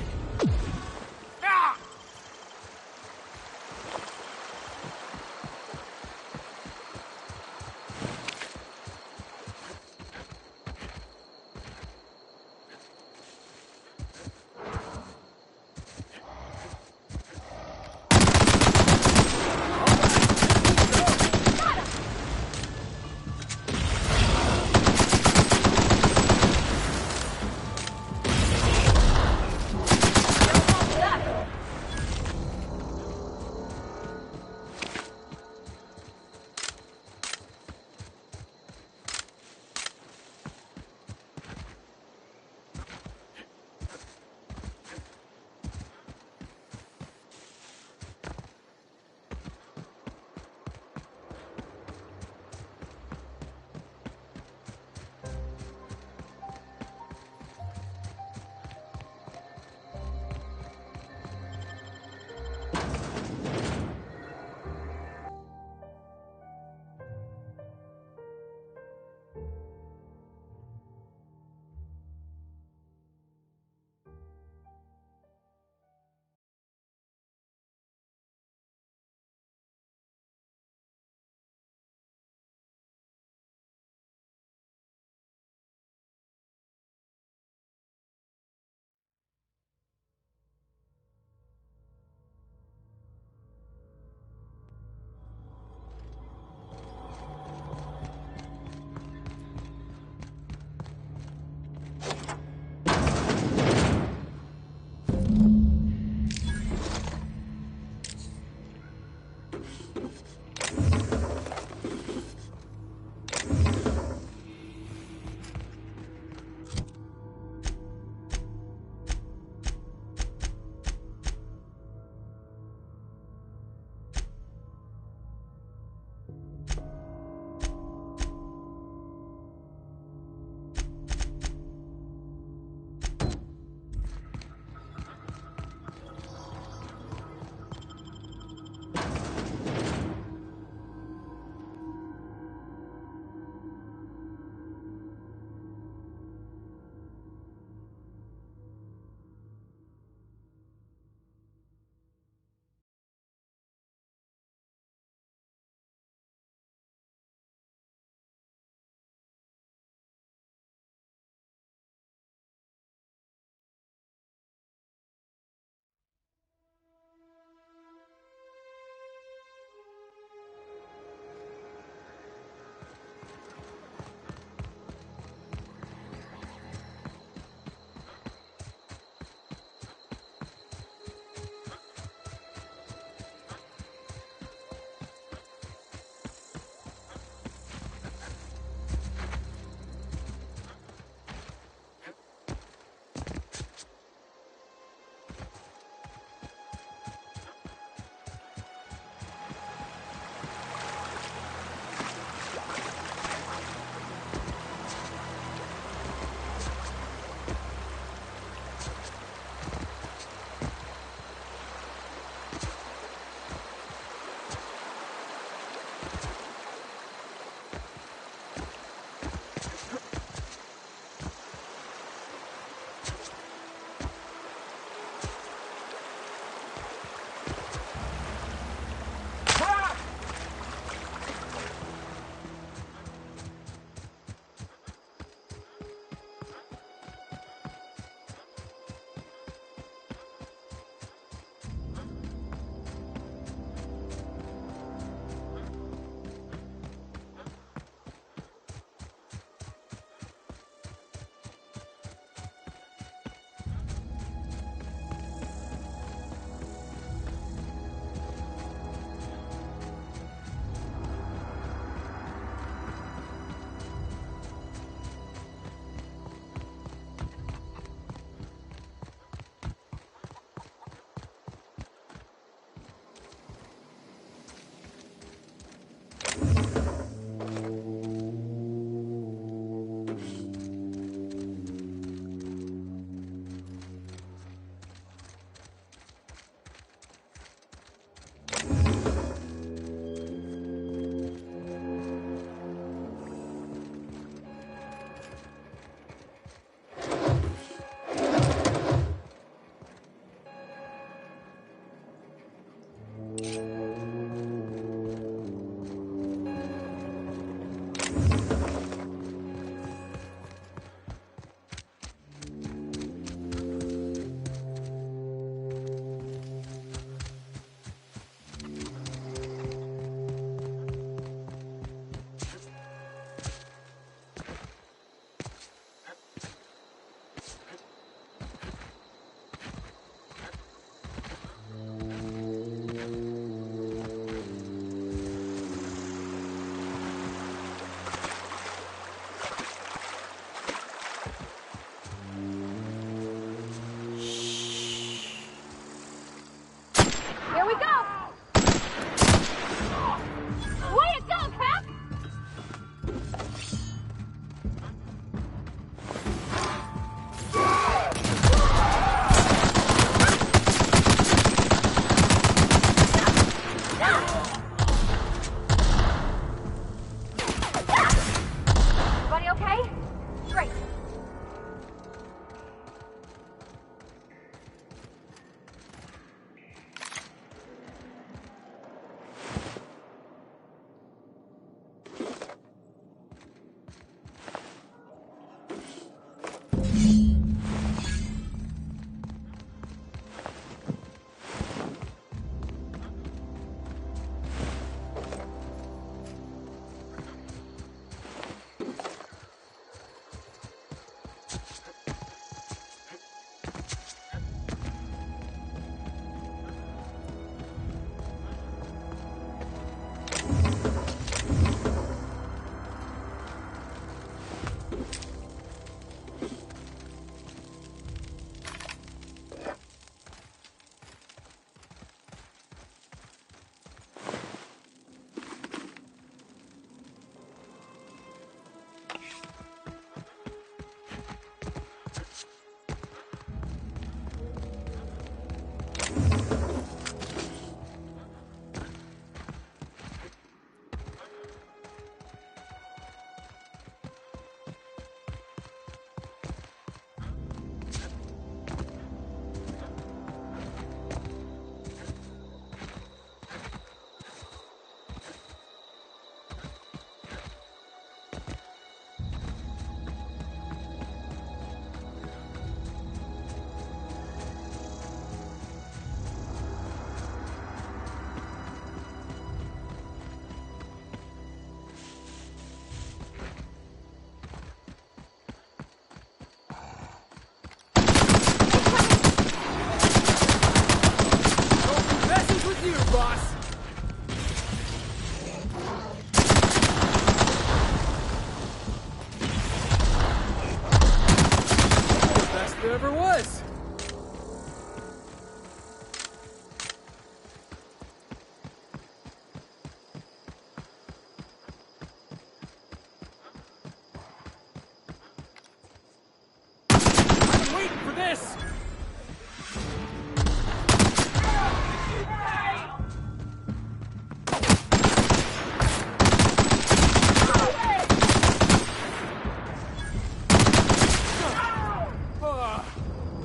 this!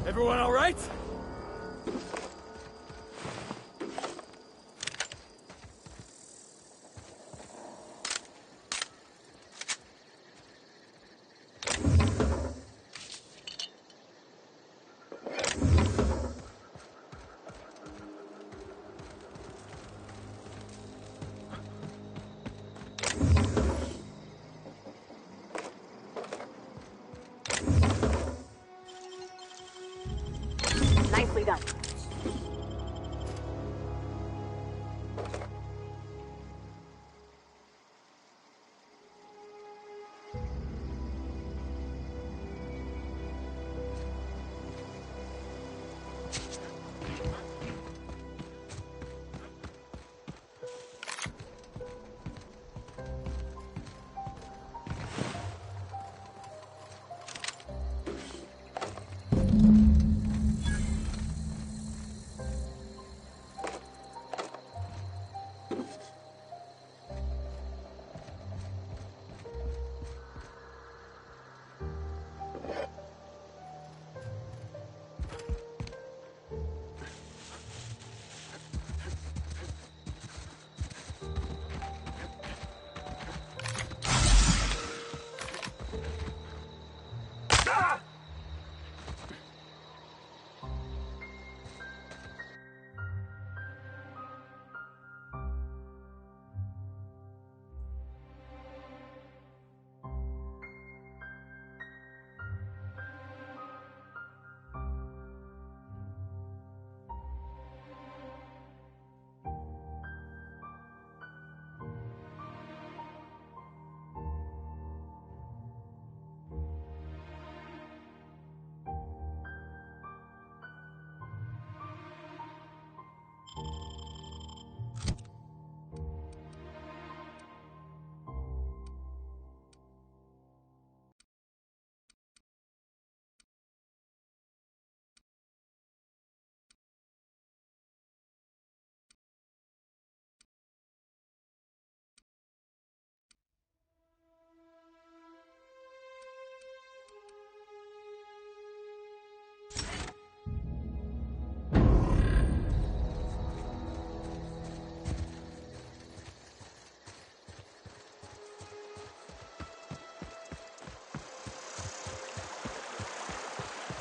Everyone all right? Nicely done.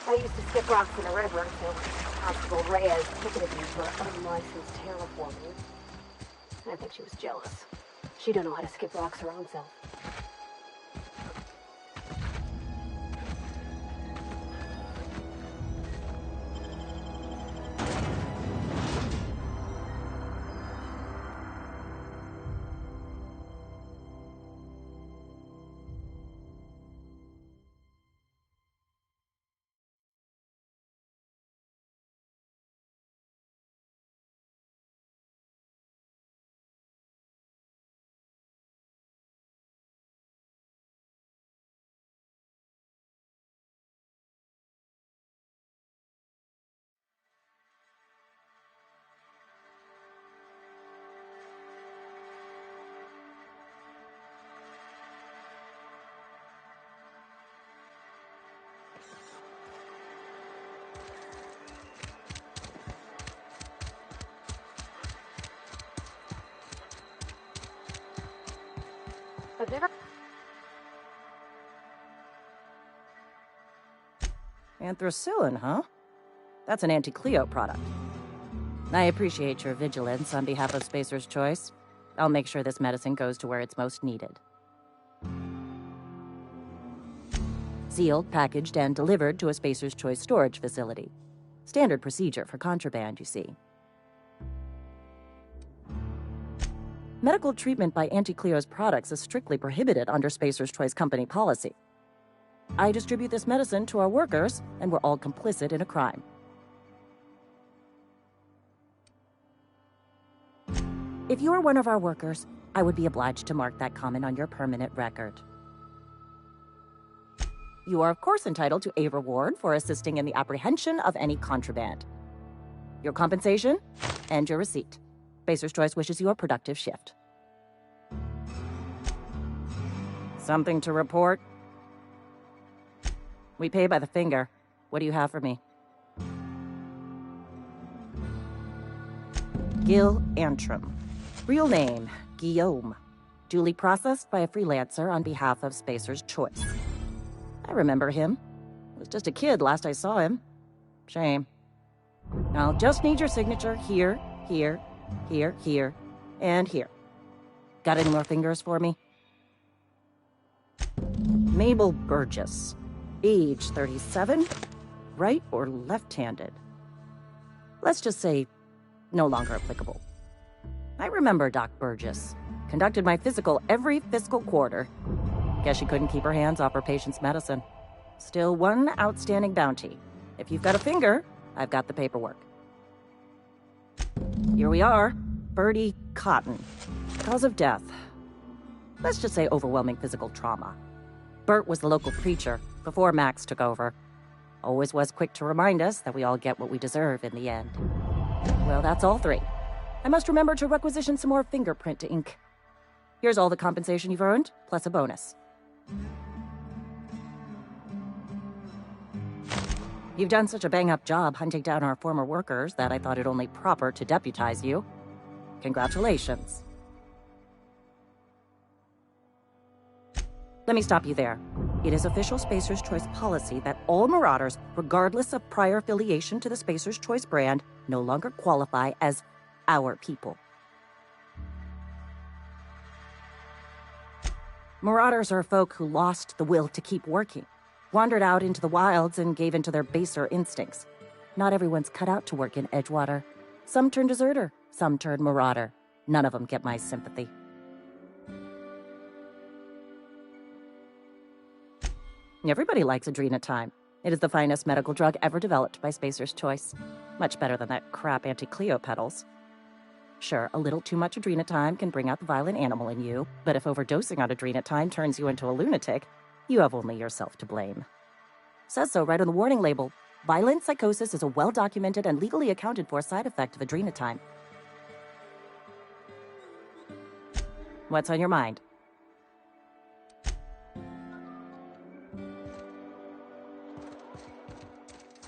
I used to skip rocks in a river until Constable Reyes ticketed me for unlicensed terraforming. I think she was jealous. She don't know how to skip rocks her own self. I've never... Anthracillin, huh? That's an anti-Cleo product. I appreciate your vigilance on behalf of Spacer's Choice. I'll make sure this medicine goes to where it's most needed. Sealed, packaged, and delivered to a Spacer's Choice storage facility. Standard procedure for contraband, you see. Medical treatment by Anti-Cleo's products is strictly prohibited under Spacer's Choice company policy. I distribute this medicine to our workers, and we're all complicit in a crime. If you are one of our workers, I would be obliged to mark that comment on your permanent record. you are of course entitled to a reward for assisting in the apprehension of any contraband. Your compensation and your receipt. Spacer's Choice wishes you a productive shift. Something to report? We pay by the finger. What do you have for me? Gil Antrim. Real name, Guillaume. Duly processed by a freelancer on behalf of Spacer's Choice. I remember him. I was just a kid last I saw him. Shame. I'll just need your signature here, here, here, here, and here. Got any more fingers for me? Mabel Burgess. Age 37. Right or left-handed? Let's just say no longer applicable. I remember Doc Burgess. Conducted my physical every fiscal quarter. Guess she couldn't keep her hands off her patient's medicine. Still one outstanding bounty. If you've got a finger, I've got the paperwork. Here we are. Bertie Cotton. Cause of death. Let's just say overwhelming physical trauma. Bert was the local preacher before Max took over. Always was quick to remind us that we all get what we deserve in the end. Well, that's all three. I must remember to requisition some more fingerprint ink. Here's all the compensation you've earned, plus a bonus. You've done such a bang-up job hunting down our former workers that I thought it only proper to deputize you. Congratulations. Let me stop you there. It is official Spacer's Choice policy that all Marauders, regardless of prior affiliation to the Spacer's Choice brand, no longer qualify as our people. Marauders are folk who lost the will to keep working, wandered out into the wilds and gave into their baser instincts. Not everyone's cut out to work in Edgewater. Some turn deserter, some turn marauder. None of them get my sympathy. Everybody likes Adrenatime. It is the finest medical drug ever developed by Spacer's Choice. Much better than that crap Anti-Cleo pedals. Sure, a little too much Adrenatime can bring out the violent animal in you, but if overdosing on Adrenatime turns you into a lunatic, you have only yourself to blame. Says so right on the warning label. Violent psychosis is a well-documented and legally accounted for side effect of Adrenatime. What's on your mind?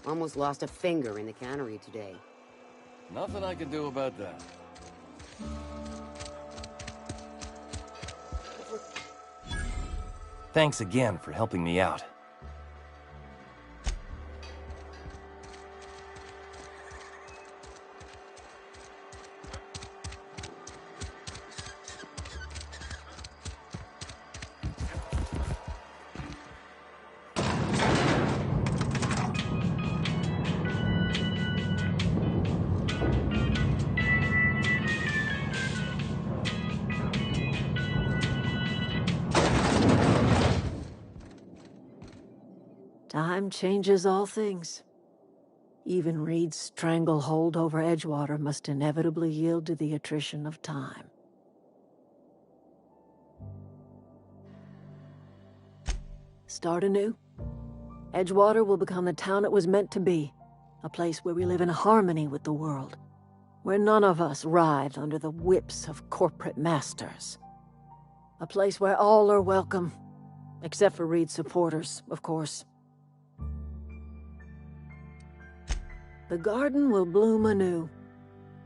Almost lost a finger in the cannery today. Nothing I can do about that. Thanks again for helping me out. Time changes all things. Even Reed's stranglehold over Edgewater must inevitably yield to the attrition of time. Start anew. Edgewater will become the town it was meant to be, a place where we live in harmony with the world, where none of us writhe under the whips of corporate masters. A place where all are welcome, except for Reed's supporters, of course. The garden will bloom anew.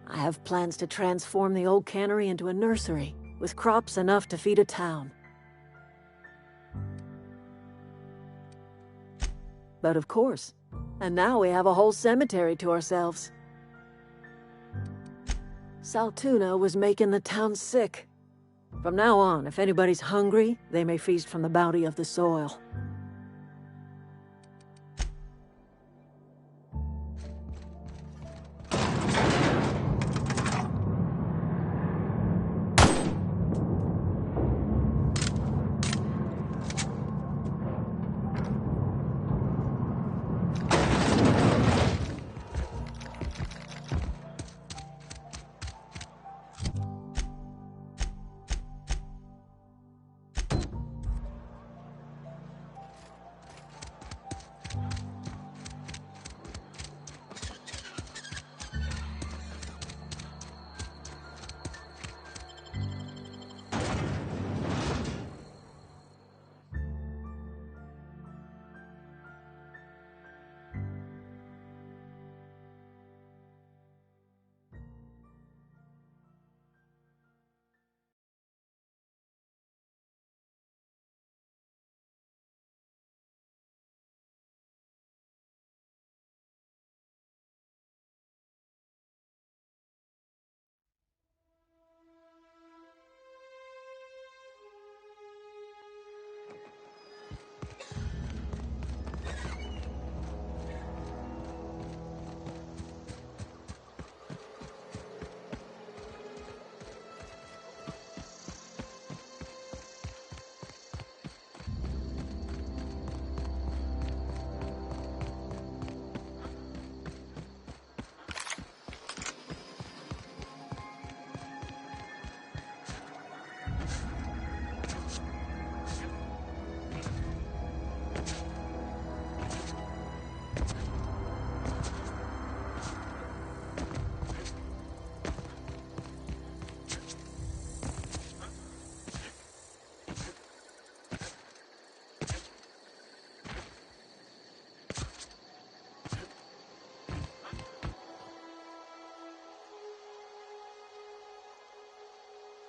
I have plans to transform the old cannery into a nursery, with crops enough to feed a town. But of course, and now we have a whole cemetery to ourselves. Saltuna was making the town sick. From now on, if anybody's hungry, they may feast from the bounty of the soil.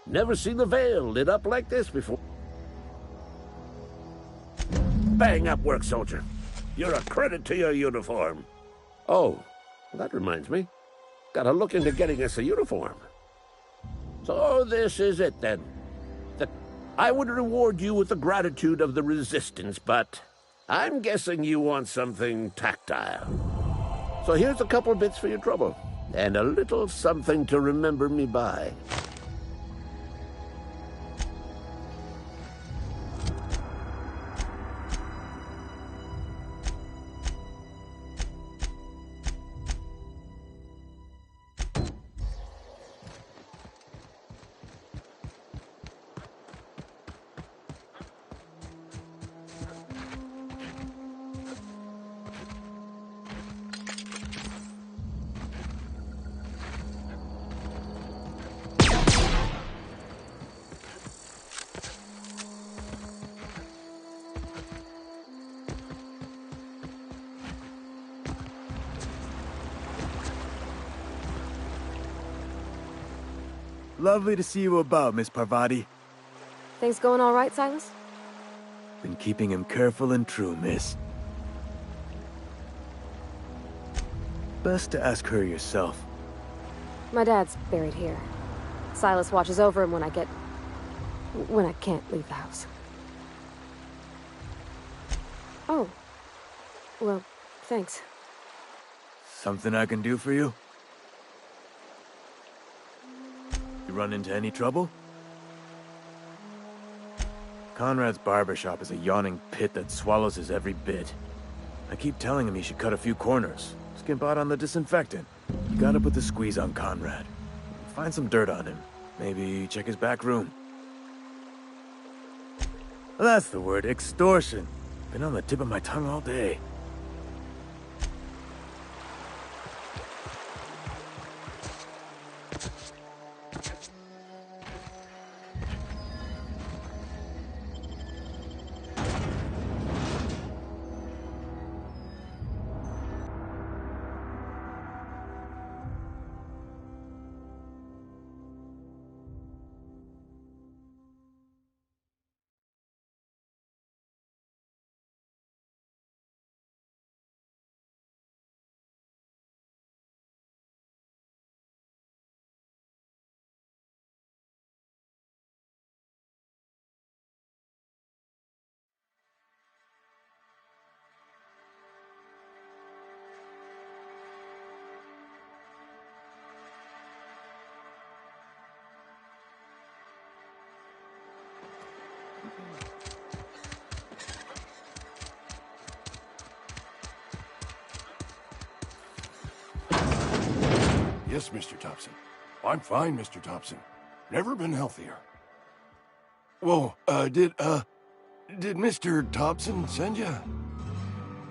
Never seen the Vale lit up like this before. Bang up work, soldier. You're a credit to your uniform. Oh, that reminds me. Gotta look into getting us a uniform. So this is it, then. I would reward you with the gratitude of the Resistance, but I'm guessing you want something tactile. So here's a couple bits for your trouble, and a little something to remember me by. Lovely to see you about, Miss Parvati. Things going all right, Silas? Been keeping him careful and true, miss. Best to ask her yourself. My dad's buried here. Silas watches over him when I can't leave the house. Oh. Well, thanks. Something I can do for you? You run into any trouble? Conrad's barbershop is a yawning pit that swallows his every bit. I keep telling him he should cut a few corners. Skimp out on the disinfectant. You gotta put the squeeze on Conrad. Find some dirt on him. Maybe check his back room. That's the word, extortion. Been on the tip of my tongue all day. Yes, Mr. Thompson. I'm fine, Mr. Thompson. Never been healthier. Whoa, did Mr. Thompson send you?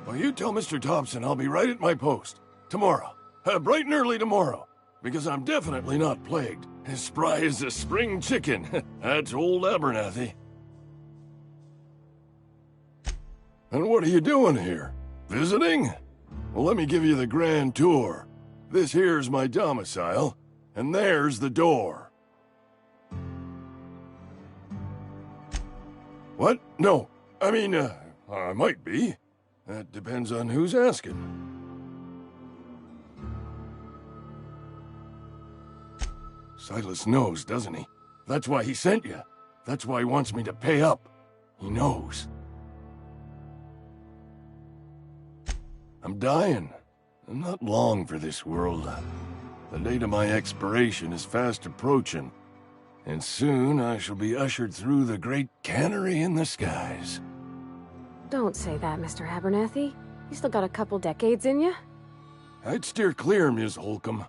Well, you tell Mr. Thompson I'll be right at my post. Tomorrow. Bright and early tomorrow. Because I'm definitely not plagued. As spry as a spring chicken. That's old Abernathy. And what are you doing here? Visiting? Well, let me give you the grand tour. This here's my domicile, and there's the door. What? No. I mean, I might be. That depends on who's asking. Silas knows, doesn't he? That's why he sent you. That's why he wants me to pay up. He knows. I'm dying. I'm not long for this world. The date of my expiration is fast approaching, and soon I shall be ushered through the great cannery in the skies. Don't say that, Mr. Abernathy. You still got a couple decades in you. I'd steer clear, Ms. Holcomb.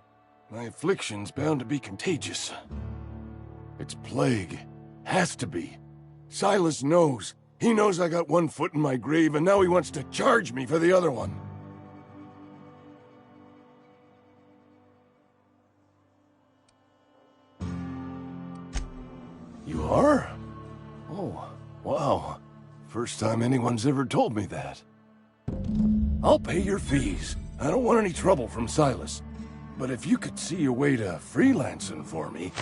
My affliction's bound to be contagious. It's plague. Has to be. Silas knows. He knows I got one foot in my grave, and now he wants to charge me for the other one. You are? Oh, wow. First time anyone's ever told me that. I'll pay your fees. I don't want any trouble from Silas. But if you could see your way to freelancing for me,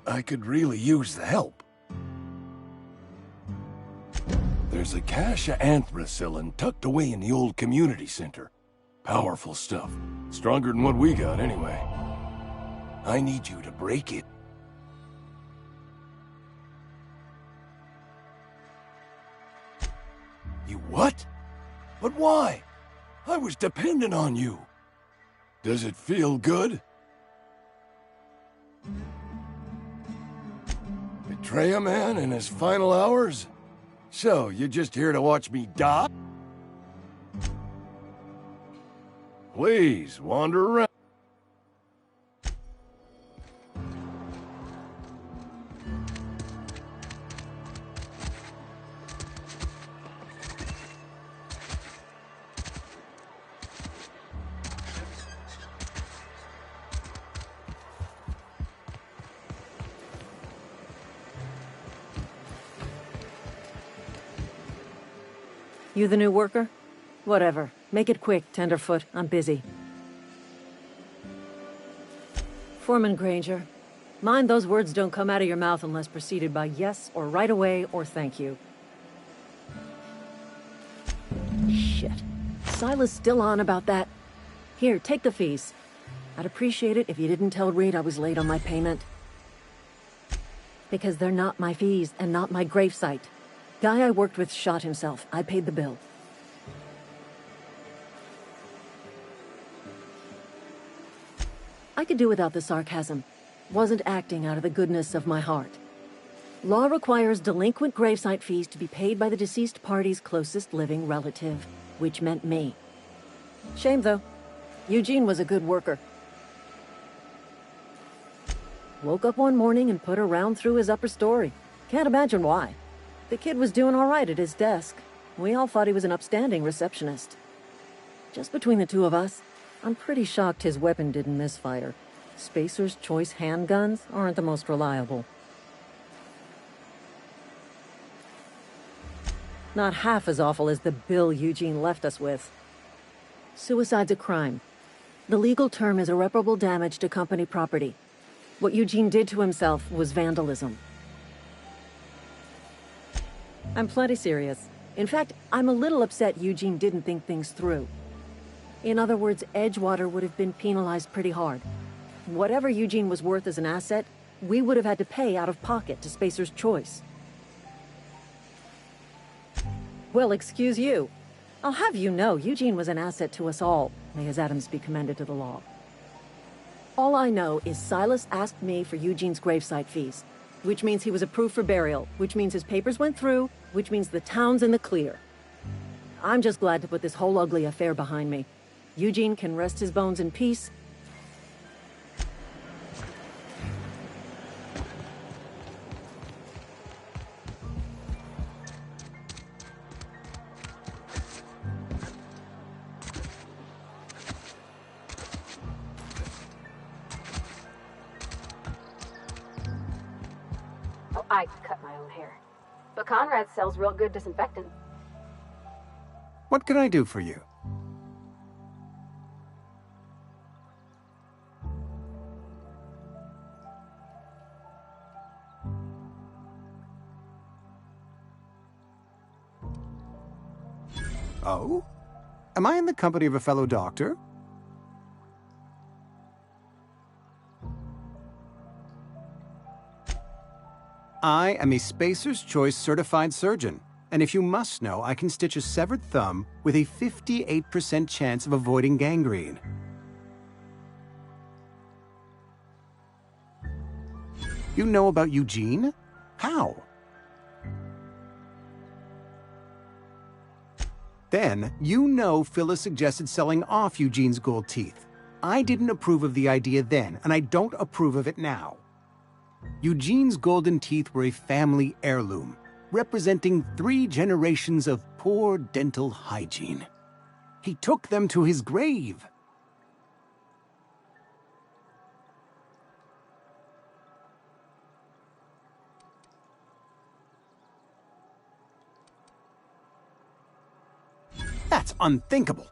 I could really use the help. There's a cache of anthracillin tucked away in the old community center. Powerful stuff. Stronger than what we got, anyway. I need you to break it. You what? But why? I was dependent on you. Does it feel good? Betray a man in his final hours? So, you're just here to watch me die? Please, wander around. You the new worker? Whatever. Make it quick, Tenderfoot. I'm busy. Foreman Granger, mind those words don't come out of your mouth unless preceded by yes or right away or thank you. Shit. Silas still on about that? Here, take the fees. I'd appreciate it if you didn't tell Reed I was late on my payment. Because they're not my fees and not my gravesite. Guy I worked with shot himself. I paid the bill. I could do without the sarcasm. Wasn't acting out of the goodness of my heart. Law requires delinquent gravesite fees to be paid by the deceased party's closest living relative, which meant me. Shame, though. Eugene was a good worker. Woke up one morning and put a round through his upper story. Can't imagine why. The kid was doing all right at his desk. We all thought he was an upstanding receptionist. Just between the two of us, I'm pretty shocked his weapon didn't misfire. Spacer's Choice handguns aren't the most reliable. Not half as awful as the bill Eugene left us with. Suicide's a crime. The legal term is irreparable damage to company property. What Eugene did to himself was vandalism. I'm plenty serious. In fact, I'm a little upset Eugene didn't think things through. In other words, Edgewater would have been penalized pretty hard. Whatever Eugene was worth as an asset, we would have had to pay out of pocket to Spacer's Choice. Well, excuse you. I'll have you know, Eugene was an asset to us all. May his atoms be commended to the law. All I know is Silas asked me for Eugene's gravesite fees, which means he was approved for burial, which means his papers went through, which means the town's in the clear. I'm just glad to put this whole ugly affair behind me. Eugene can rest his bones in peace. Oh, I cut my own hair. But Conrad sells real good disinfectant. What can I do for you? Oh? Am I in the company of a fellow doctor? I am a Spacer's Choice certified surgeon, and if you must know, I can stitch a severed thumb with a 58% chance of avoiding gangrene. You know about Eugene? How? Then, you know Phyllis suggested selling off Eugene's gold teeth. I didn't approve of the idea then, and I don't approve of it now. Eugene's golden teeth were a family heirloom, representing 3 generations of poor dental hygiene. He took them to his grave. That's unthinkable.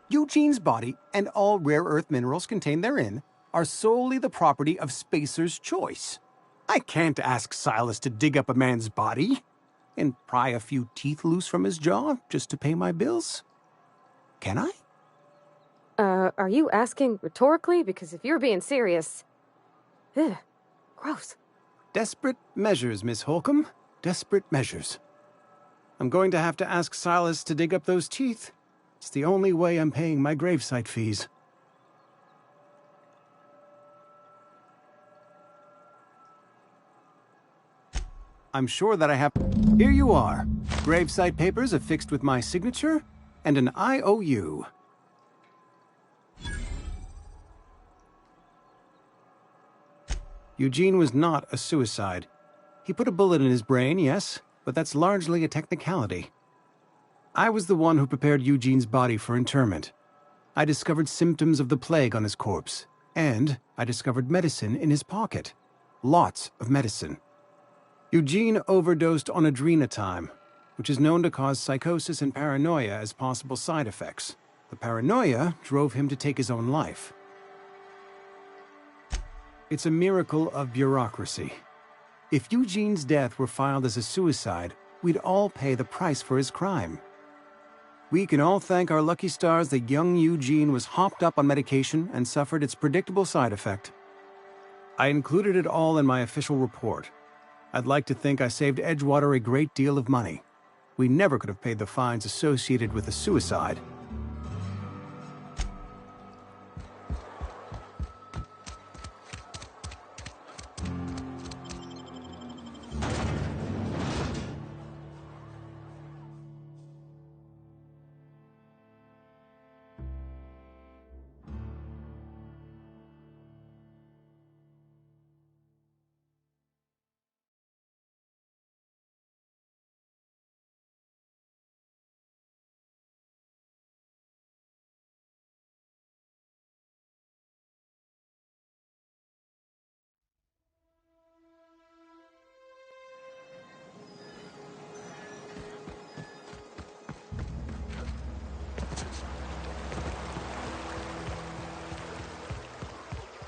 Eugene's body and all rare earth minerals contained therein are solely the property of Spacer's Choice. I can't ask Silas to dig up a man's body and pry a few teeth loose from his jaw just to pay my bills. Can I? Are you asking rhetorically? Because if you're being serious... Ugh, gross. Desperate measures, Miss Holcomb. Desperate measures. I'm going to have to ask Silas to dig up those teeth. It's the only way I'm paying my gravesite fees. I'm sure that I have... Here you are. Gravesite papers affixed with my signature and an IOU. Eugene was not a suicide. He put a bullet in his brain, yes, but that's largely a technicality. I was the one who prepared Eugene's body for interment. I discovered symptoms of the plague on his corpse, and I discovered medicine in his pocket. Lots of medicine. Eugene overdosed on adrenatime, which is known to cause psychosis and paranoia as possible side effects. The paranoia drove him to take his own life. It's a miracle of bureaucracy. If Eugene's death were filed as a suicide, we'd all pay the price for his crime. We can all thank our lucky stars that young Eugene was hopped up on medication and suffered its predictable side effect. I included it all in my official report. I'd like to think I saved Edgewater a great deal of money. We never could have paid the fines associated with a suicide.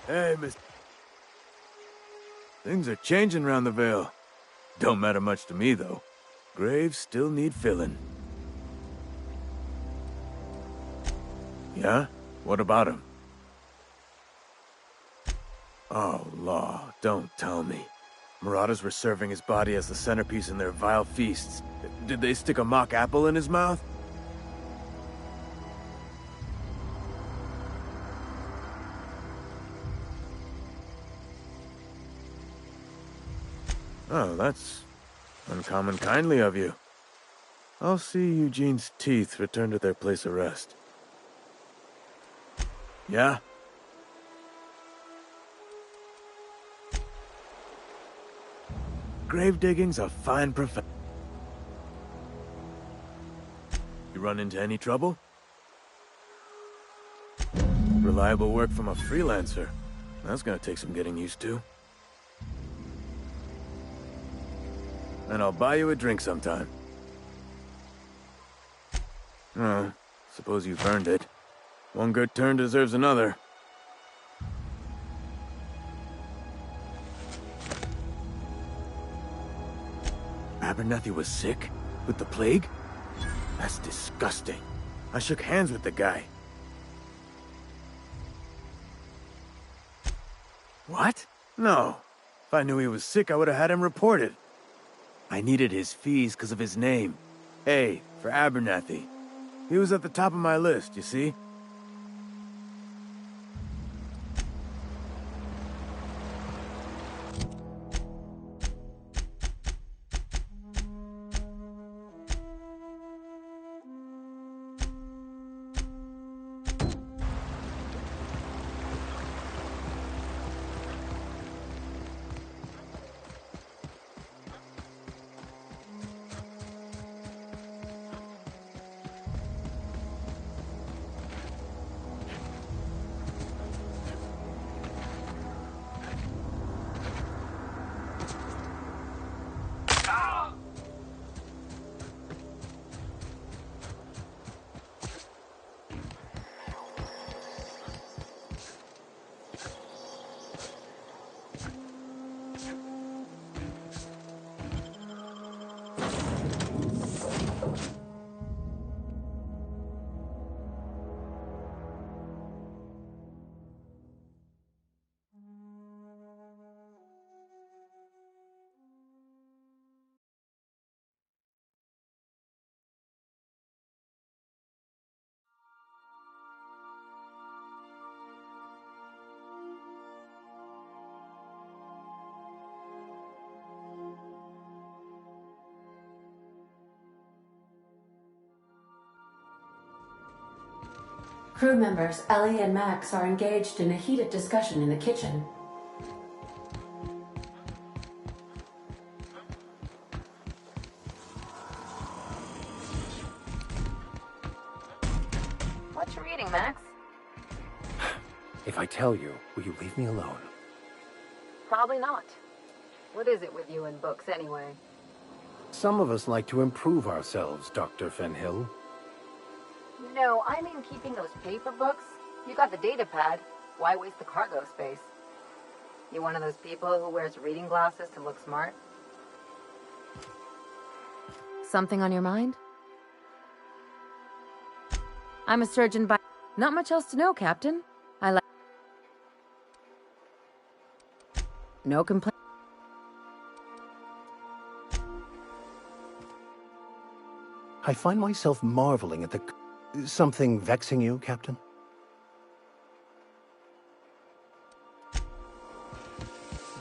Hey, Miss... Things are changing around the Vale. Don't matter much to me, though. Graves still need filling. Yeah? What about him? Oh, law, don't tell me. Marauders were serving his body as the centerpiece in their vile feasts. Did they stick a mock apple in his mouth? Oh, that's uncommon kindly of you. I'll see Eugene's teeth return to their place of rest. Yeah? Grave digging's a fine profession. You run into any trouble? Reliable work from a freelancer. That's gonna take some getting used to. And I'll buy you a drink sometime. Oh, suppose you've earned it. One good turn deserves another. Abernathy was sick? With the plague? That's disgusting. I shook hands with the guy. What? No. If I knew he was sick, I would have had him reported. I needed his fees because of his name. A, for Abernathy. He was at the top of my list, you see? Crew members Ellie and Max are engaged in a heated discussion in the kitchen. What you reading, Max? If I tell you, will you leave me alone? Probably not. What is it with you and books, anyway? Some of us like to improve ourselves, Dr. Fenhill. No, I mean keeping those paper books. You got the data pad. Why waste the cargo space? You one of those people who wears reading glasses to look smart? Something on your mind? I'm a surgeon by... Not much else to know, Captain. I like... No complaint. I find myself marveling at the... Something vexing you, Captain?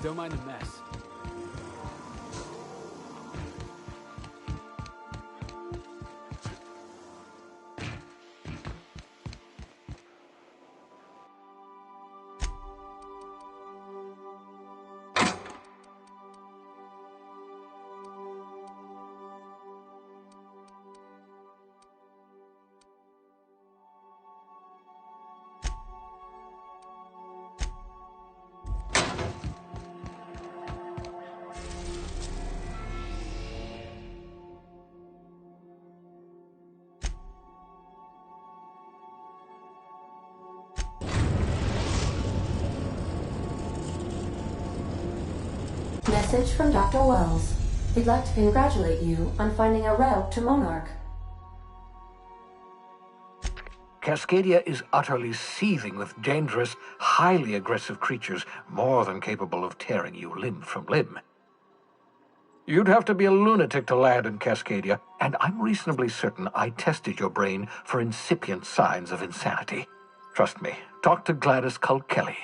Don't mind the mess. Message from Dr. Wells. He'd like to congratulate you on finding a route to Monarch. Cascadia is utterly seething with dangerous, highly aggressive creatures more than capable of tearing you limb from limb. You'd have to be a lunatic to land in Cascadia, and I'm reasonably certain I tested your brain for incipient signs of insanity. Trust me, talk to Gladys Culkelly.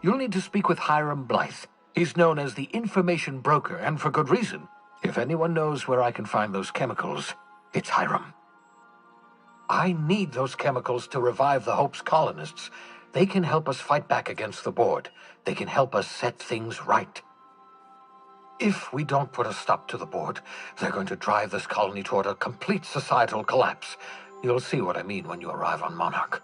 You'll need to speak with Hiram Blythe. He's known as the information broker, and for good reason. If anyone knows where I can find those chemicals, it's Hiram. I need those chemicals to revive the Hope's colonists. They can help us fight back against the Board. They can help us set things right. If we don't put a stop to the Board, they're going to drive this colony toward a complete societal collapse. You'll see what I mean when you arrive on Monarch.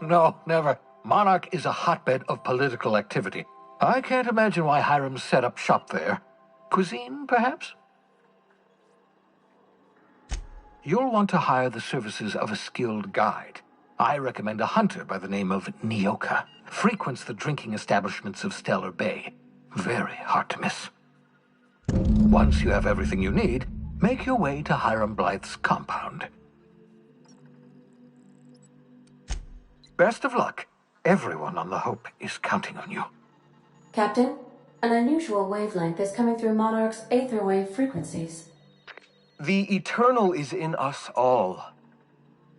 No, never. Monarch is a hotbed of political activity. I can't imagine why Hiram set up shop there. Cuisine, perhaps? You'll want to hire the services of a skilled guide. I recommend a hunter by the name of Nyoka. Frequents the drinking establishments of Stellar Bay. Very hard to miss. Once you have everything you need, make your way to Hiram Blythe's compound. Best of luck. Everyone on the Hope is counting on you. Captain, an unusual wavelength is coming through Monarch's aether wave frequencies. The eternal is in us all.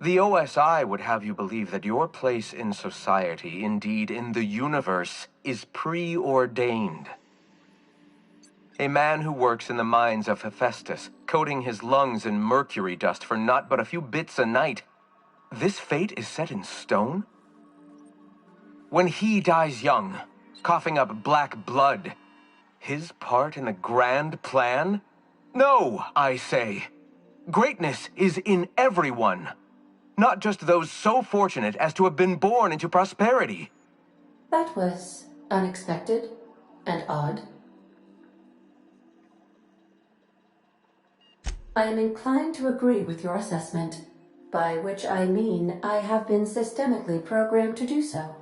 The OSI would have you believe that your place in society, indeed in the universe, is preordained. A man who works in the mines of Hephaestus, coating his lungs in mercury dust for not but a few bits a night. This fate is set in stone? When he dies young, coughing up black blood, his part in the grand plan? No, I say. Greatness is in everyone, not just those so fortunate as to have been born into prosperity. That was unexpected and odd. I am inclined to agree with your assessment, by which I mean I have been systemically programmed to do so.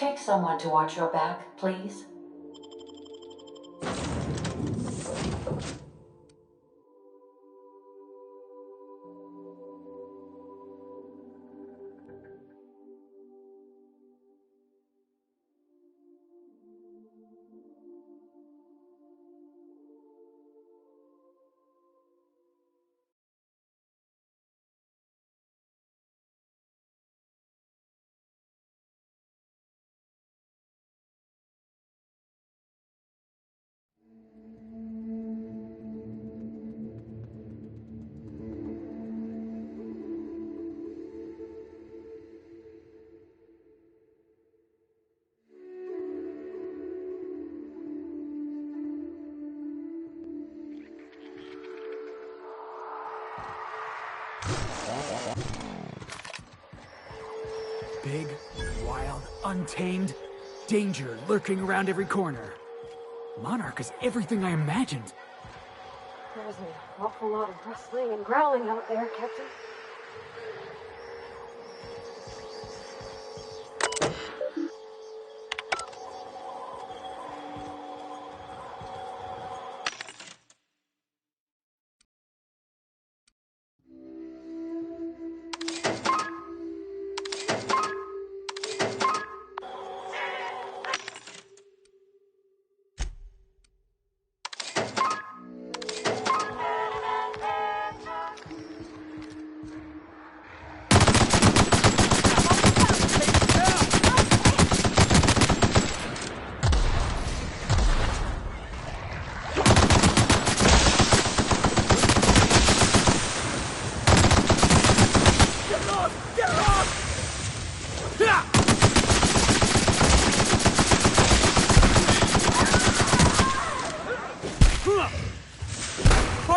Take someone to watch your back, please. Big, wild, untamed, danger lurking around every corner. Monarch is everything I imagined. There's an awful lot of rustling and growling out there, Captain.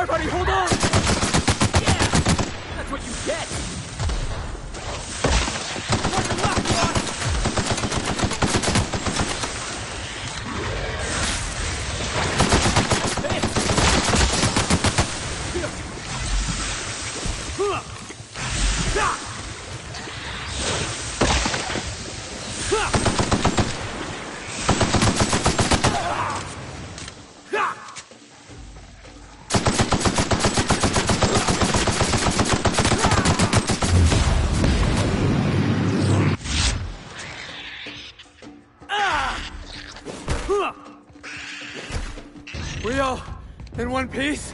Everybody, hold on! Yeah! That's what you get! Watch your left, boss! We all in one piece?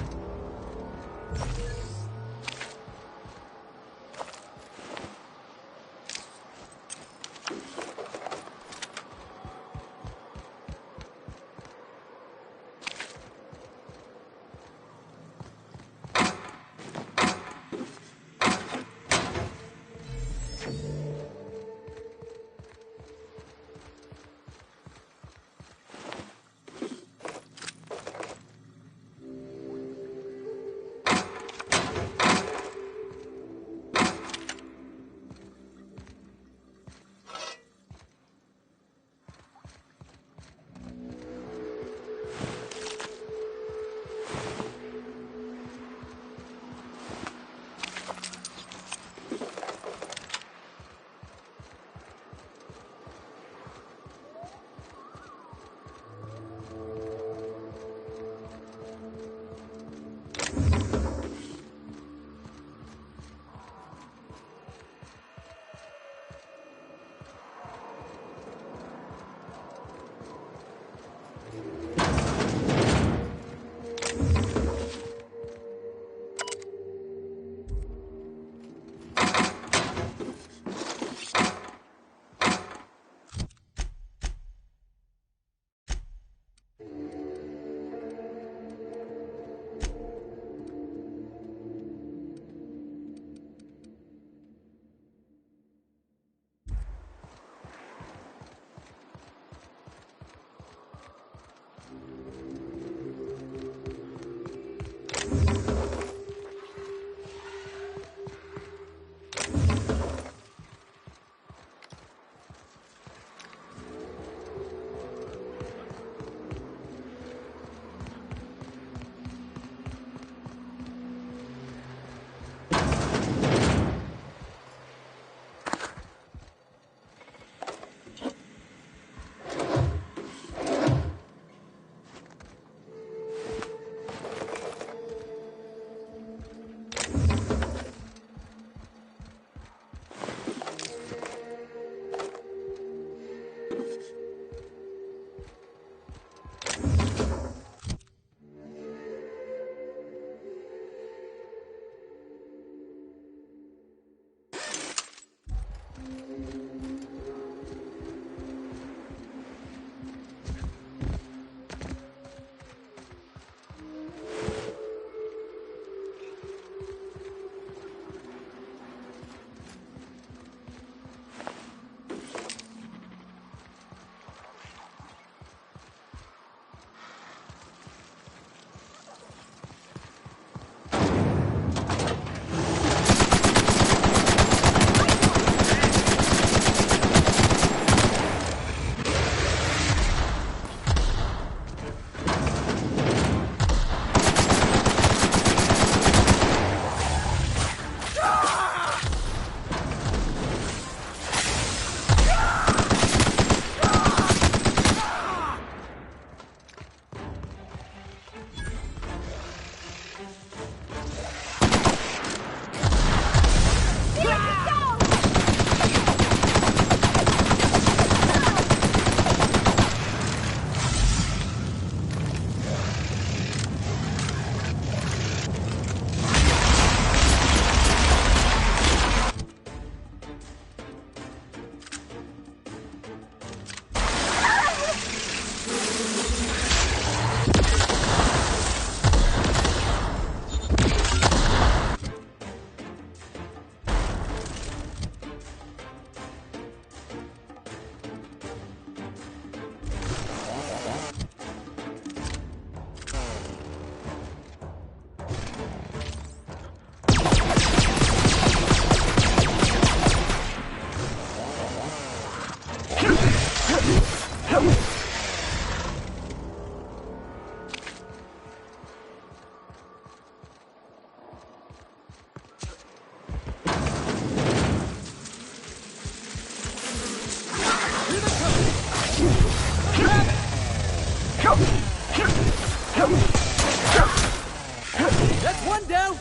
One down!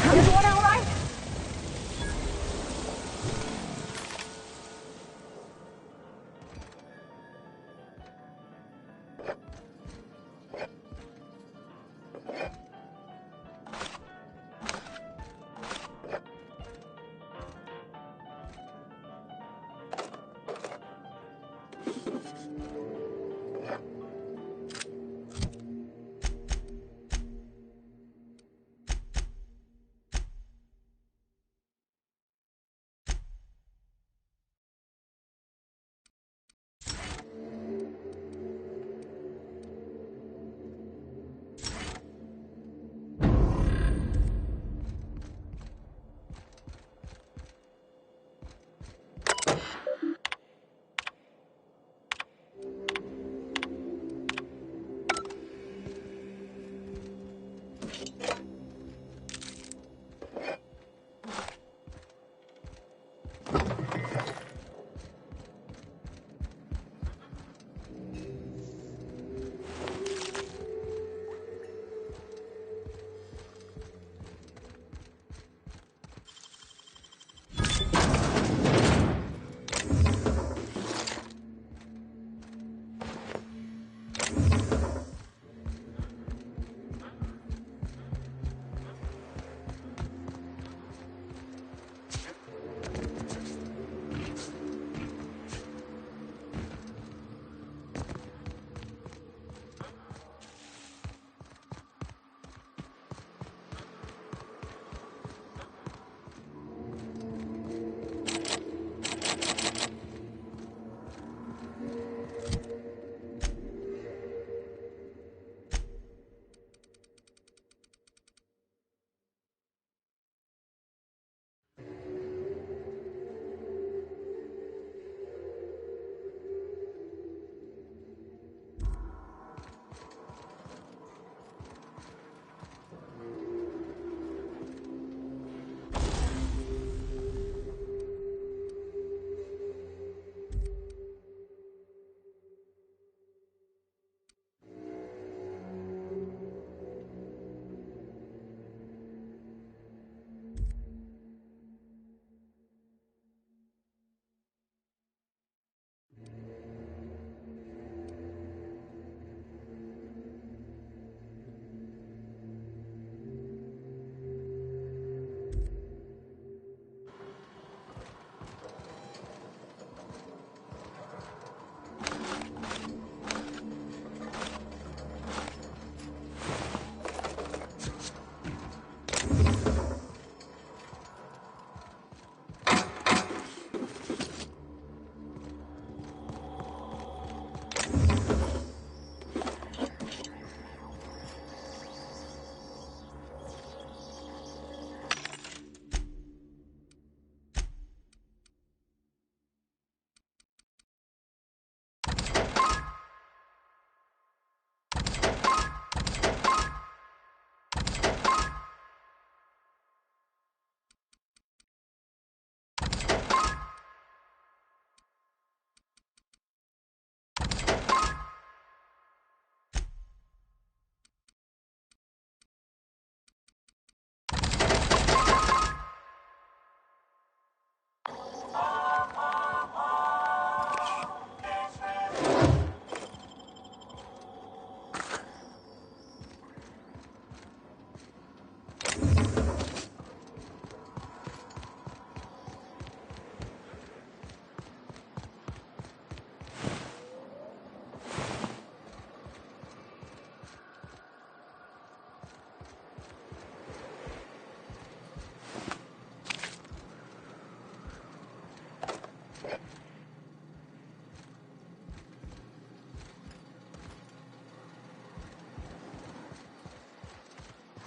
Everyone all right?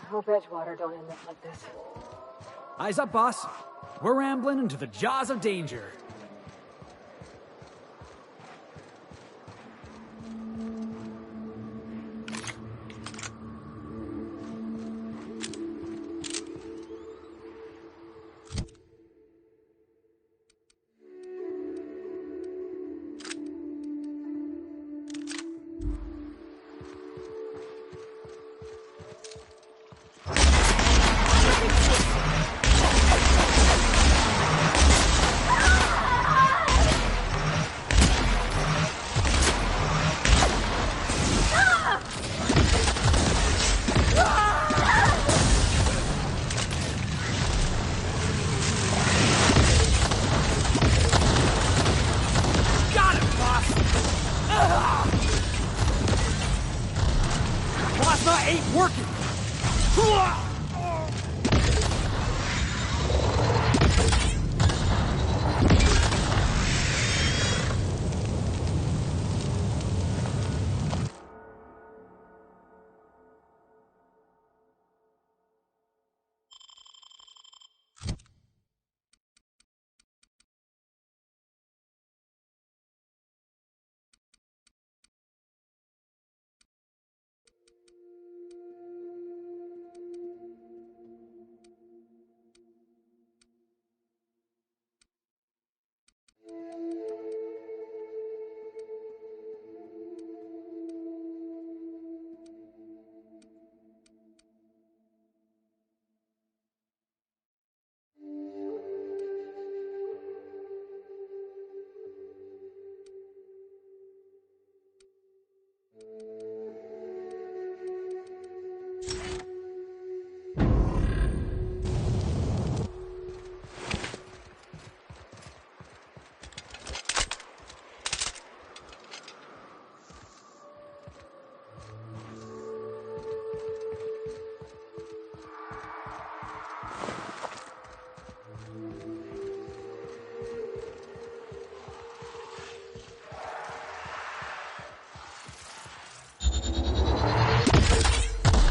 I hope Edgewater don't end up like this. Eyes up, boss. We're rambling into the jaws of danger. ain't working!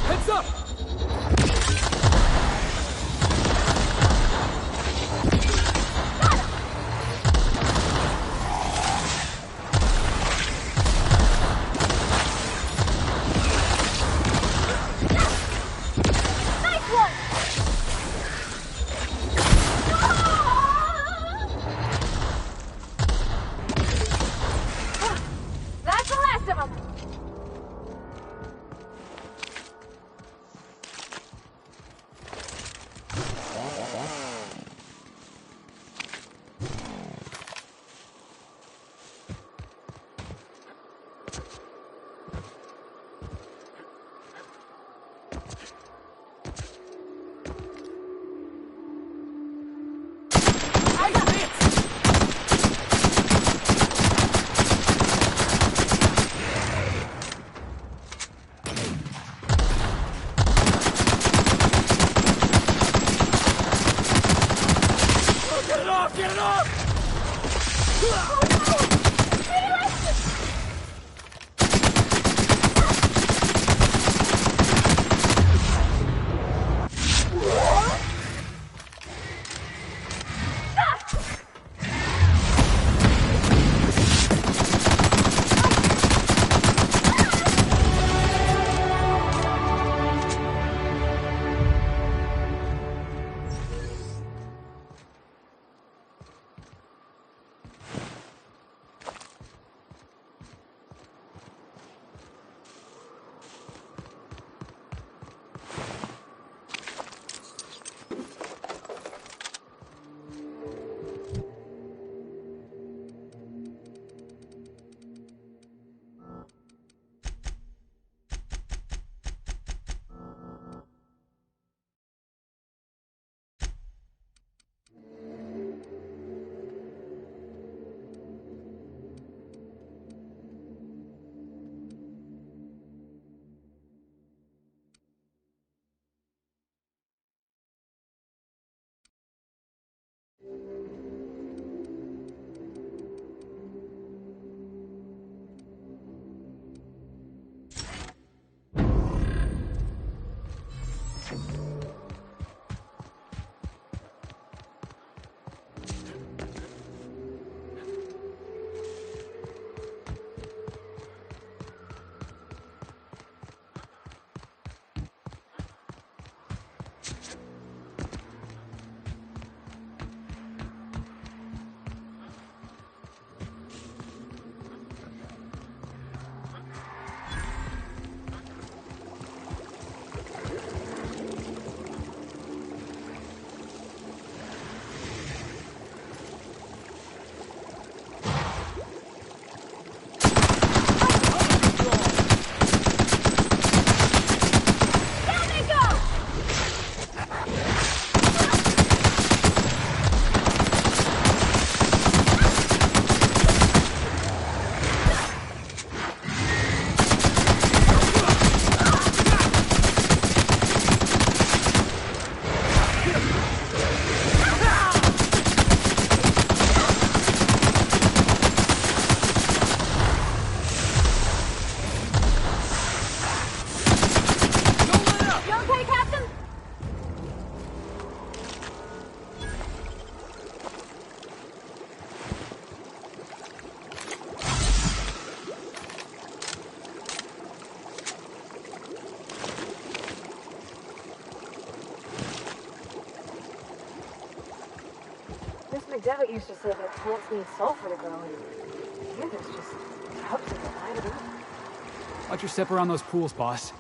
Heads up! That's the last of them! Get it off! Get it off! Dr. Devitt used to say that plants need sulfur to grow, and here there's just tubs of it lighted up. Watch your step around those pools, boss.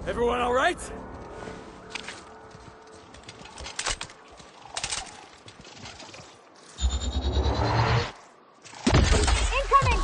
Everyone all right? Incoming!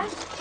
Nice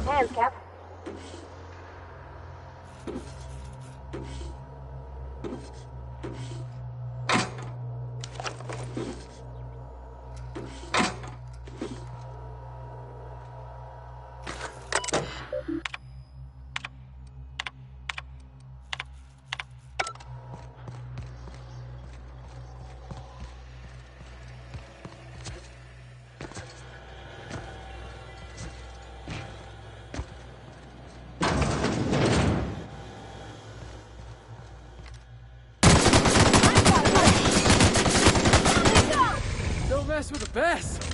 hands, Cap. Don't mess with the best.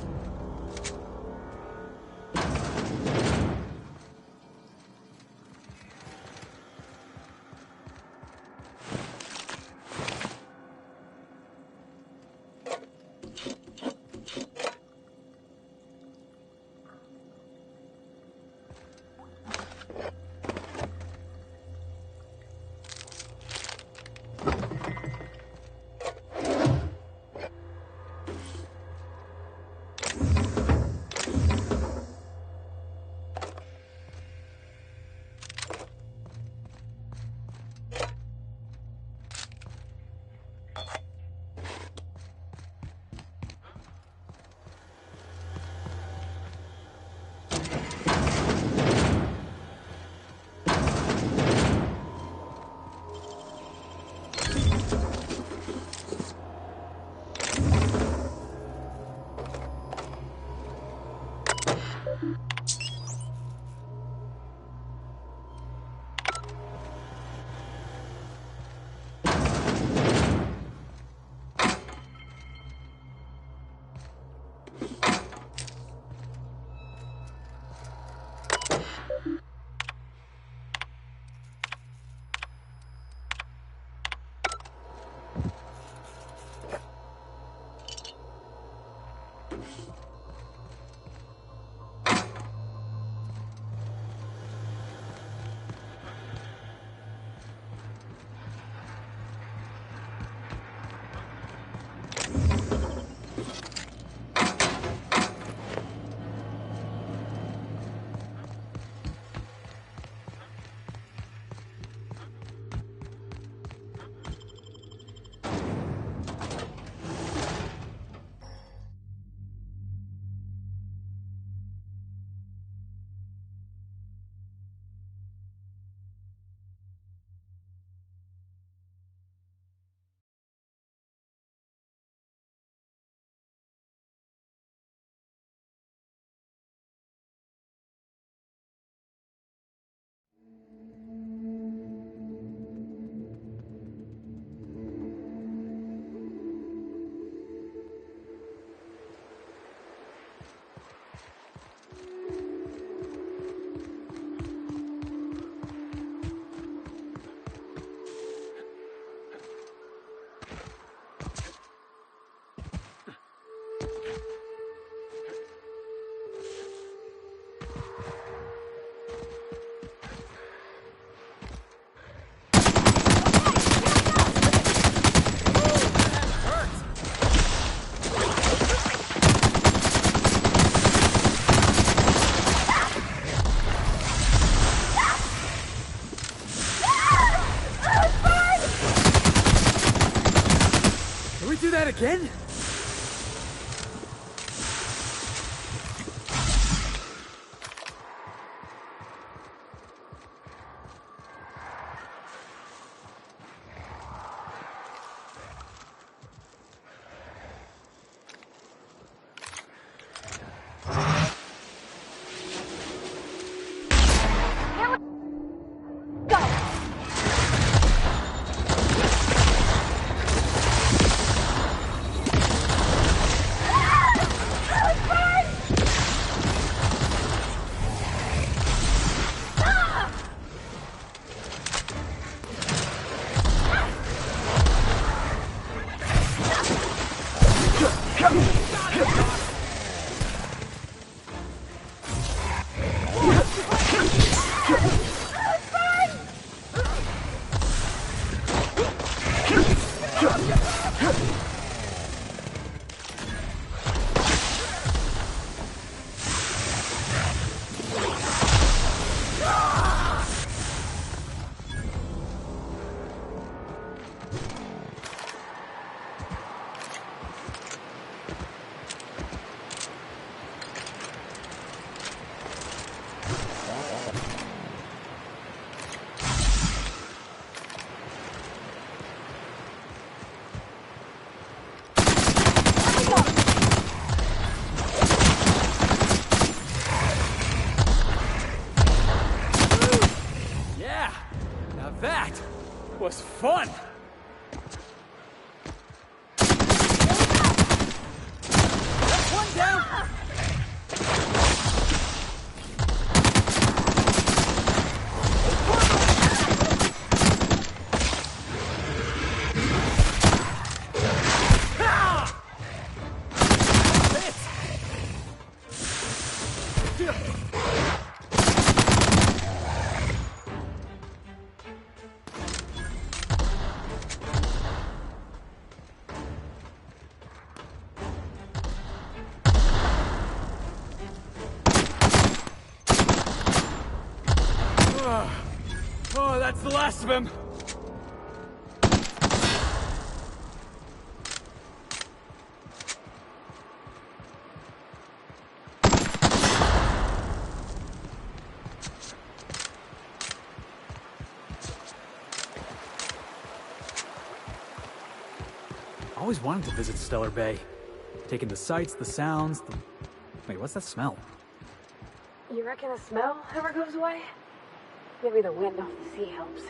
that again? That was fun! That's one down! Oh, that's the last of him. Always wanted to visit Stellar Bay. Taking the sights, the sounds, the... Wait, what's that smell? You reckon the smell ever goes away? Maybe the wind off the sea helps.